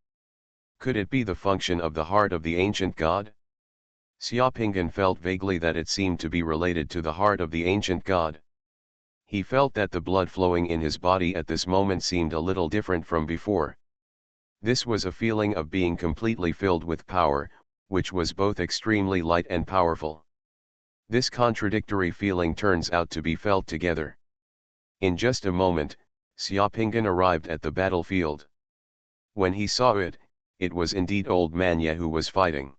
Could it be the function of the heart of the ancient god? Xiaopingyan felt vaguely that it seemed to be related to the heart of the ancient god. He felt that the blood flowing in his body at this moment seemed a little different from before. This was a feeling of being completely filled with power, which was both extremely light and powerful. This contradictory feeling turns out to be felt together. In just a moment, Xiaopingyan arrived at the battlefield. When he saw it, it was indeed Old Man Ye who was fighting.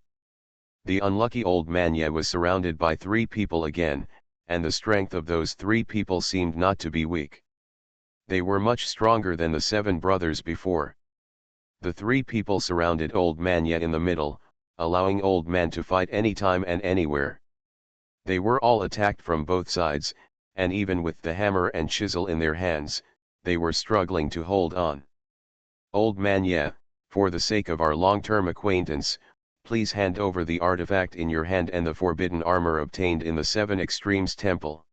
The unlucky Old Man Ye was surrounded by three people again, and the strength of those three people seemed not to be weak. They were much stronger than the seven brothers before. The three people surrounded Old Man Ye in the middle, allowing Old Man to fight anytime and anywhere. They were all attacked from both sides, and even with the hammer and chisel in their hands, they were struggling to hold on. Old Man Ye, for the sake of our long-term acquaintance, please hand over the artifact in your hand and the forbidden armor obtained in the Seven Extremes Temple.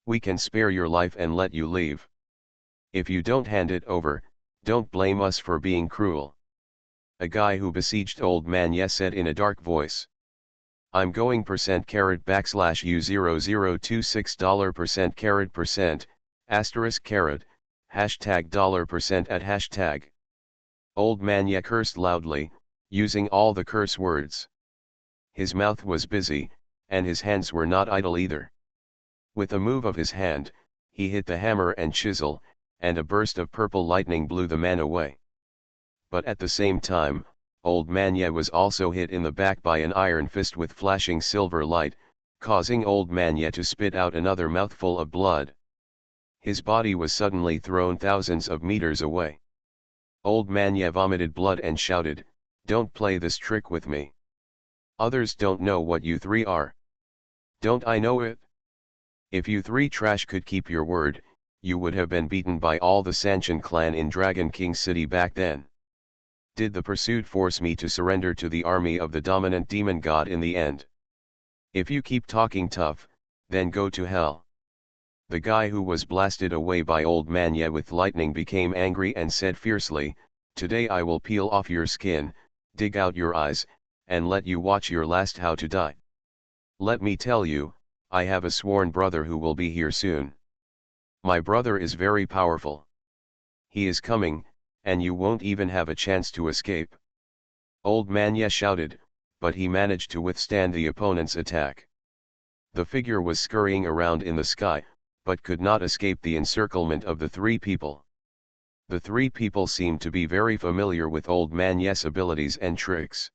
We can spare your life and let you leave. If you don't hand it over, don't blame us for being cruel. A guy who besieged Old Man Ye said in a dark voice. I'm going $U0026 hashtag $% at hashtag. Old Man Ye cursed loudly, using all the curse words. His mouth was busy, and his hands were not idle either. With a move of his hand, he hit the hammer and chisel, and a burst of purple lightning blew the man away. But at the same time, Old Man Ye was also hit in the back by an iron fist with flashing silver light, causing Old Man Ye to spit out another mouthful of blood. His body was suddenly thrown thousands of meters away. Old Man Ye vomited blood and shouted, "Don't play this trick with me. Others don't know what you three are. Don't I know it? If you three trash could keep your word, you would have been beaten by all the Sanshan clan in Dragon King City back then. Did the pursuit force me to surrender to the army of the dominant demon god in the end? If you keep talking tough, then go to hell." The guy who was blasted away by Old Man Ye with lightning became angry and said fiercely, "Today I will peel off your skin, dig out your eyes, and let you watch your last how to die. Let me tell you, I have a sworn brother who will be here soon. My brother is very powerful. He is coming, and you won't even have a chance to escape." Old Man Ye shouted, but he managed to withstand the opponent's attack. The figure was scurrying around in the sky, but could not escape the encirclement of the three people. The three people seemed to be very familiar with Old Man Ye's abilities and tricks.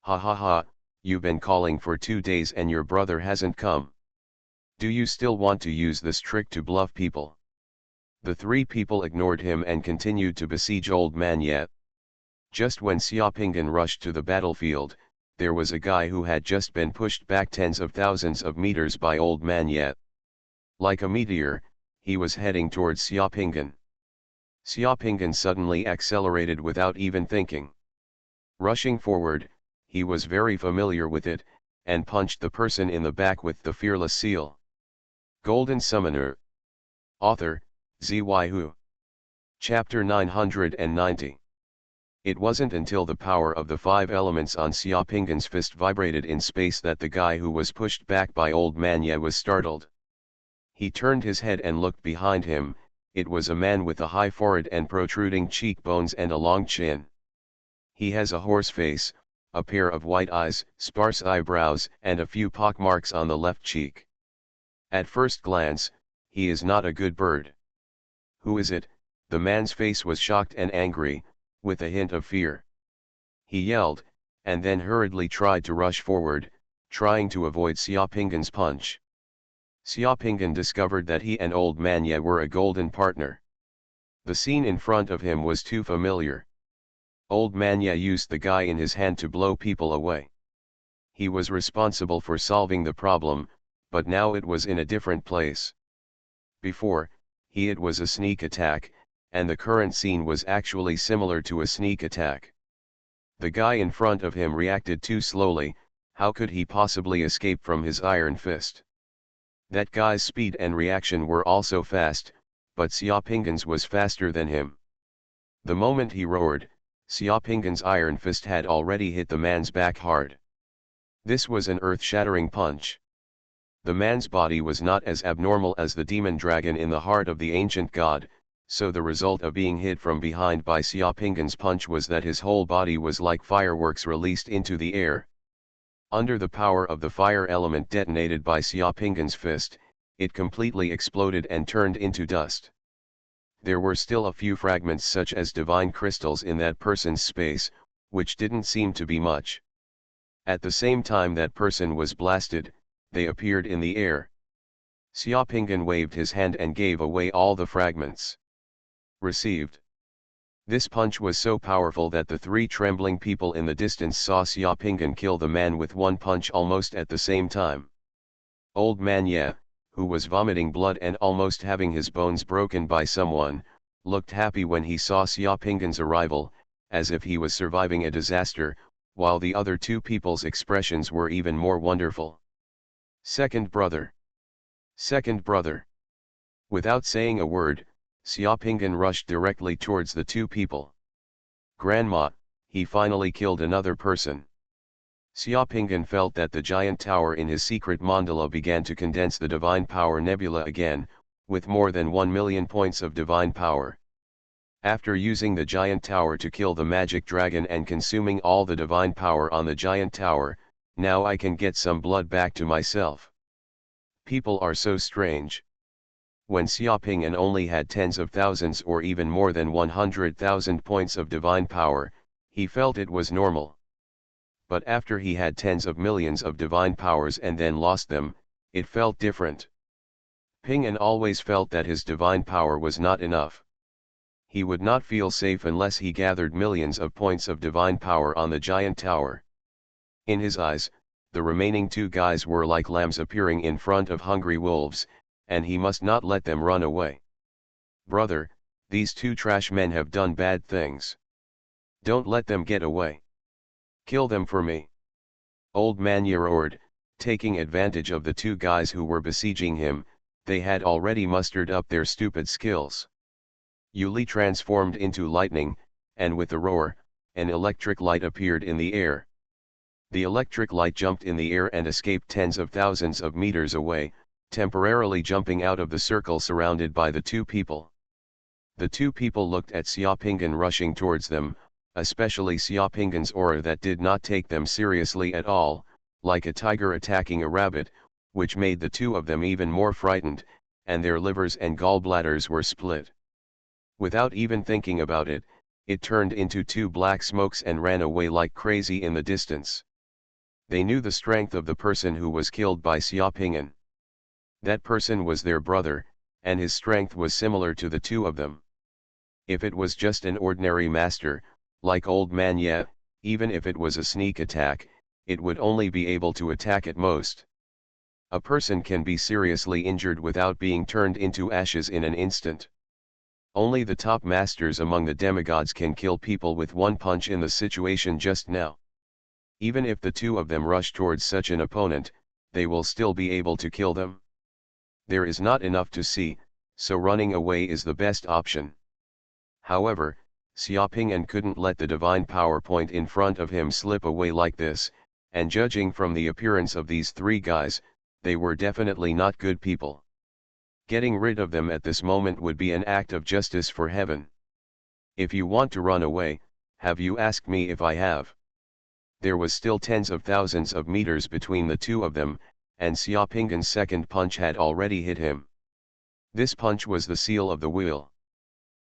Ha ha ha, you've been calling for 2 days and your brother hasn't come. Do you still want to use this trick to bluff people? The three people ignored him and continued to besiege Old Man Ye. Just when Xiaopingan rushed to the battlefield, there was a guy who had just been pushed back tens of thousands of meters by Old Man Ye. Like a meteor, he was heading towards Xiaopingan. Xiaopingan suddenly accelerated without even thinking. Rushing forward, he was very familiar with it, and punched the person in the back with the fearless seal. Golden Summoner. Author, Xuanhuan. Chapter 990. It wasn't until the power of the 5 elements on Xiaopingan's fist vibrated in space that the guy who was pushed back by Old Man Ye was startled. He turned his head and looked behind him. It was a man with a high forehead and protruding cheekbones and a long chin. He has a horse face, a pair of white eyes, sparse eyebrows, and a few pockmarks on the left cheek. At first glance, he is not a good bird. Who is it? The man's face was shocked and angry, with a hint of fear. He yelled, and then hurriedly tried to rush forward, trying to avoid Xiaopingan's punch. Xiaopingan discovered that he and Old Man Ye were a golden partner. The scene in front of him was too familiar. Old Man Ye used the guy in his hand to blow people away. He was responsible for solving the problem, but now it was in a different place. Before, it was a sneak attack, and the current scene was actually similar to a sneak attack. The guy in front of him reacted too slowly. How could he possibly escape from his iron fist? That guy's speed and reaction were also fast, but Xiaopingan's was faster than him. The moment he roared, Xiaopingan's iron fist had already hit the man's back hard. This was an earth-shattering punch. The man's body was not as abnormal as the demon dragon in the heart of the ancient god, so the result of being hit from behind by Xiaopingan's punch was that his whole body was like fireworks released into the air. Under the power of the fire element detonated by Xiaopingan's fist, it completely exploded and turned into dust. There were still a few fragments such as divine crystals in that person's space, which didn't seem to be much. At the same time that person was blasted, they appeared in the air. Xiaopingan waved his hand and gave away all the fragments. Received. This punch was so powerful that the 3 trembling people in the distance saw Xiaopingan kill the man with one punch almost at the same time. Old Man Ye, who was vomiting blood and almost having his bones broken by someone, looked happy when he saw Xiaopingan's arrival, as if he was surviving a disaster, while the other 2 people's expressions were even more wonderful. Second brother. Second brother. Without saying a word, Xiaopingan rushed directly towards the 2 people. Grandma, he finally killed another person. Xiaopingan felt that the giant tower in his secret mandala began to condense the divine power nebula again, with more than 1 million points of divine power. After using the giant tower to kill the magic dragon and consuming all the divine power on the giant tower, now I can get some blood back to myself. People are so strange. When Xiaopingan only had tens of thousands or even more than 100,000 points of divine power, he felt it was normal. But after he had tens of millions of divine powers and then lost them, it felt different. Ping-an always felt that his divine power was not enough. He would not feel safe unless he gathered millions of points of divine power on the giant tower. In his eyes, the remaining 2 guys were like lambs appearing in front of hungry wolves, and he must not let them run away. Brother, these 2 trash men have done bad things. Don't let them get away. Kill them for me. Old Man Ye roared, taking advantage of the 2 guys who were besieging him. They had already mustered up their stupid skills. Yuli transformed into lightning, and with a roar, an electric light appeared in the air. The electric light jumped in the air and escaped tens of thousands of meters away, temporarily jumping out of the circle surrounded by the 2 people. The 2 people looked at Xiaopingan rushing towards them, especially Xiaoping's aura that did not take them seriously at all, like a tiger attacking a rabbit, which made the two of them even more frightened, and their livers and gallbladders were split. Without even thinking about it, it turned into two black smokes and ran away like crazy in the distance. They knew the strength of the person who was killed by Xiaopingen. That person was their brother, and his strength was similar to the two of them. If it was just an ordinary master, like Old Man Ye, even if it was a sneak attack, it would only be able to attack at most. A person can be seriously injured without being turned into ashes in an instant. Only the top masters among the demigods can kill people with one punch in the situation just now. Even if the two of them rush towards such an opponent, they will still be able to kill them. There is not enough to see, so running away is the best option. However, Xiaopingen couldn't let the divine power point in front of him slip away like this, and judging from the appearance of these three guys, they were definitely not good people. Getting rid of them at this moment would be an act of justice for heaven. If you want to run away, have you asked me if I have? There was still tens of thousands of meters between the two of them, and Xiaopingen's second punch had already hit him. This punch was the seal of the wheel.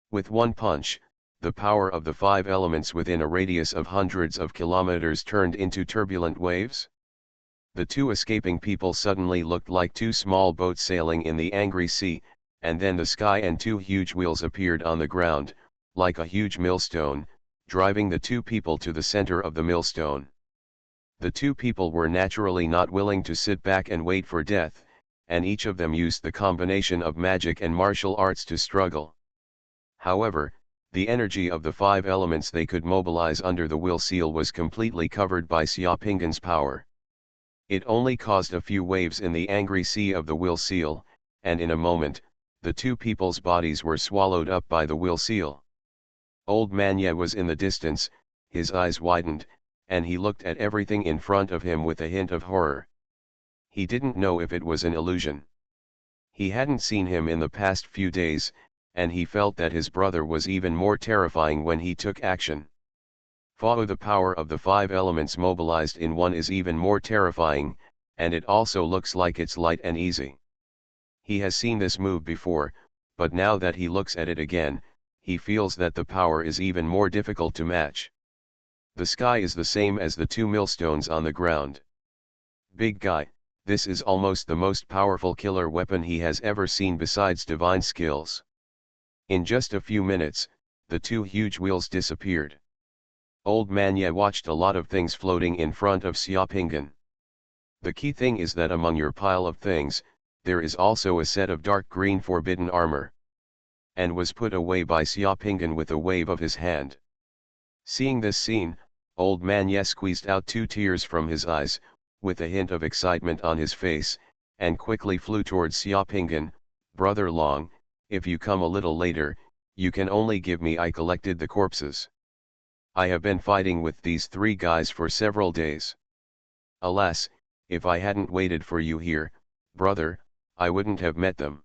With one punch, the power of the five elements within a radius of hundreds of kilometers turned into turbulent waves. The two escaping people suddenly looked like two small boats sailing in the angry sea, and then the sky and two huge wheels appeared on the ground, like a huge millstone, driving the two people to the center of the millstone. The two people were naturally not willing to sit back and wait for death, and each of them used the combination of magic and martial arts to struggle. However, the energy of the five elements they could mobilize under the will seal was completely covered by Xiaopingen's power. It only caused a few waves in the angry sea of the will seal, and in a moment, the two people's bodies were swallowed up by the will seal. Old Man Ye was in the distance, his eyes widened, and he looked at everything in front of him with a hint of horror. He didn't know if it was an illusion. He hadn't seen him in the past few days, and he felt that his brother was even more terrifying when he took action. For the power of the five elements mobilized in one is even more terrifying, and it also looks like it's light and easy. He has seen this move before, but now that he looks at it again, he feels that the power is even more difficult to match. The sky is the same as the two millstones on the ground. Big guy, this is almost the most powerful killer weapon he has ever seen besides divine skills. In just a few minutes, the two huge wheels disappeared. Old Man Ye watched a lot of things floating in front of Xiaopingen. The key thing is that among your pile of things, there is also a set of dark green forbidden armor. And was put away by Xiaopingen with a wave of his hand. Seeing this scene, Old Man Ye squeezed out 2 tears from his eyes, with a hint of excitement on his face, and quickly flew towards Xiaopingen. Brother Long, if you come a little later, you can only give me. I collected the corpses. I have been fighting with these 3 guys for several days. Alas, if I hadn't waited for you here, brother, I wouldn't have met them.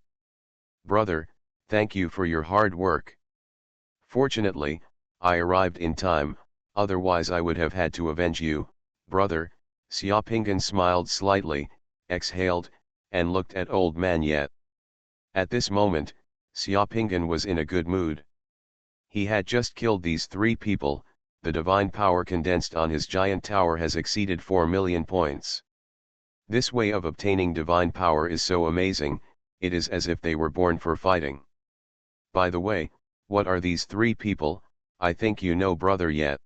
Brother, thank you for your hard work. Fortunately, I arrived in time, otherwise I would have had to avenge you, brother. Xiaopingen smiled slightly, exhaled, and looked at Old Man Ye. At this moment, Xiaopingen was in a good mood. He had just killed these 3 people, the divine power condensed on his giant tower has exceeded 4 million points. This way of obtaining divine power is so amazing, it is as if they were born for fighting. By the way, what are these 3 people? I think you know brother Ye.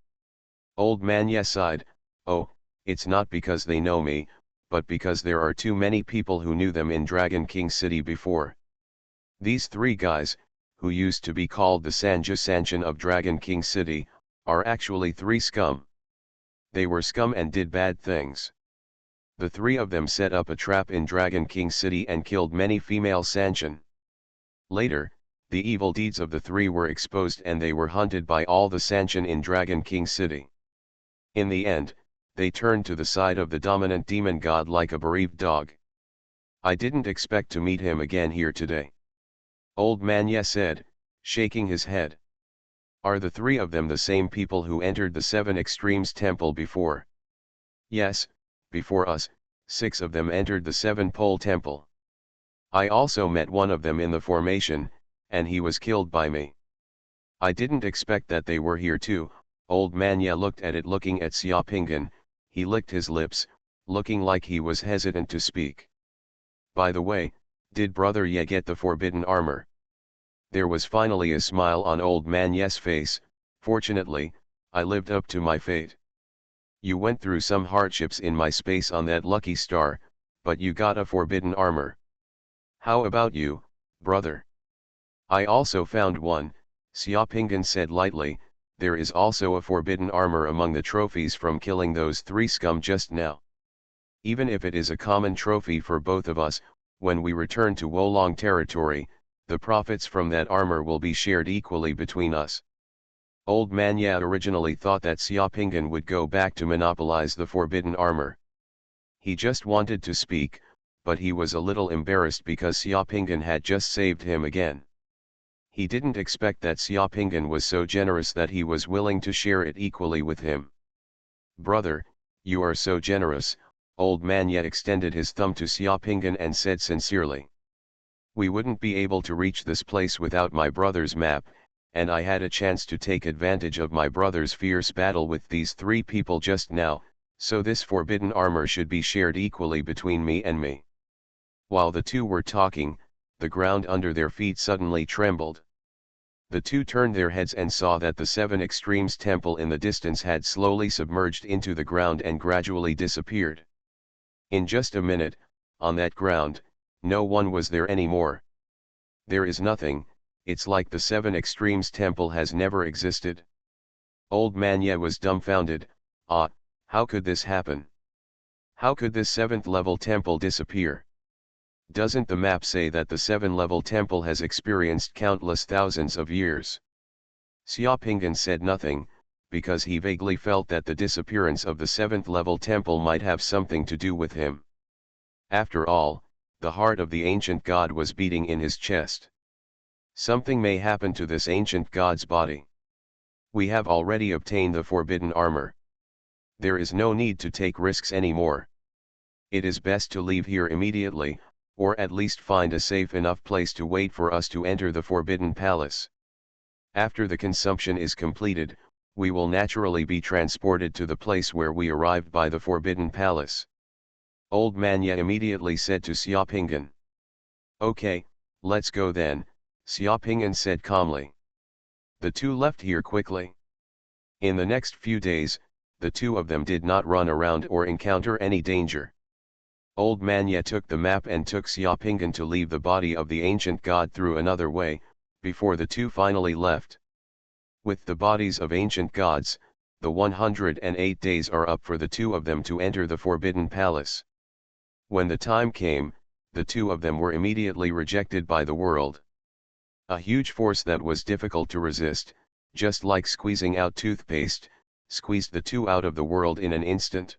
Old Man Ye sighed. Oh, it's not because they know me, but because there are too many people who knew them in Dragon King City before. These 3 guys, who used to be called the Sanja Sanchin of Dragon King City, are actually 3 scum. They were scum and did bad things. The 3 of them set up a trap in Dragon King City and killed many female Sanchin. Later, the evil deeds of the 3 were exposed and they were hunted by all the Sanchin in Dragon King City. In the end, they turned to the side of the dominant demon god like a bereaved dog. I didn't expect to meet him again here today. Old Man Ye said, shaking his head. Are the three of them the same people who entered the Seven Extremes Temple before? Yes, before us, 6 of them entered the Seven Pole Temple. I also met one of them in the formation, and he was killed by me. I didn't expect that they were here too. Old man Ye looked at it, looking at Xiaopingan. He licked his lips, looking like he was hesitant to speak. By the way, did Brother Ye get the forbidden armor? There was finally a smile on Old Man Ye's face. Fortunately, I lived up to my fate. You went through some hardships in my space on that lucky star, but you got a forbidden armor. How about you, brother? I also found one, Xiaopingan said lightly. There is also a forbidden armor among the trophies from killing those 3 scum just now. Even if it is a common trophy for both of us, when we return to Wolong territory, the profits from that armor will be shared equally between us. Old Man Ye originally thought that Xiaopingan would go back to monopolize the forbidden armor. He just wanted to speak, but he was a little embarrassed because Xiaopingan had just saved him again. He didn't expect that Xiaopingan was so generous that he was willing to share it equally with him. Brother, you are so generous. Old Man Ye extended his thumb to Xiaopingan and said sincerely. We wouldn't be able to reach this place without my brother's map, and I had a chance to take advantage of my brother's fierce battle with these 3 people just now, so this forbidden armor should be shared equally between me and me. While the 2 were talking, the ground under their feet suddenly trembled. The 2 turned their heads and saw that the Seven Extremes Temple in the distance had slowly submerged into the ground and gradually disappeared. In just a minute, on that ground, no one was there anymore. There is nothing. It's like the Seven Extremes Temple has never existed. Old Man Ye was dumbfounded. Ah, how could this happen? How could this 7th level temple disappear? Doesn't the map say that the 7-level temple has experienced countless thousands of years? Xiaopingan said nothing, because he vaguely felt that the disappearance of the 7th level temple might have something to do with him. After all, the heart of the ancient god was beating in his chest. Something may happen to this ancient god's body. We have already obtained the forbidden armor. There is no need to take risks anymore. It is best to leave here immediately, or at least find a safe enough place to wait for us to enter the Forbidden Palace. After the consumption is completed, we will naturally be transported to the place where we arrived by the Forbidden Palace. Old Man Ye immediately said to Xiaopingan. Okay, let's go then, Xiaopingan said calmly. The 2 left here quickly. In the next few days, the 2 of them did not run around or encounter any danger. Old Man Ye took the map and took Xiaopingan to leave the body of the ancient god through another way, before the 2 finally left. With the bodies of ancient gods, the 108 days are up for the 2 of them to enter the Forbidden Palace. When the time came, the 2 of them were immediately rejected by the world. A huge force that was difficult to resist, just like squeezing out toothpaste, squeezed the 2 out of the world in an instant.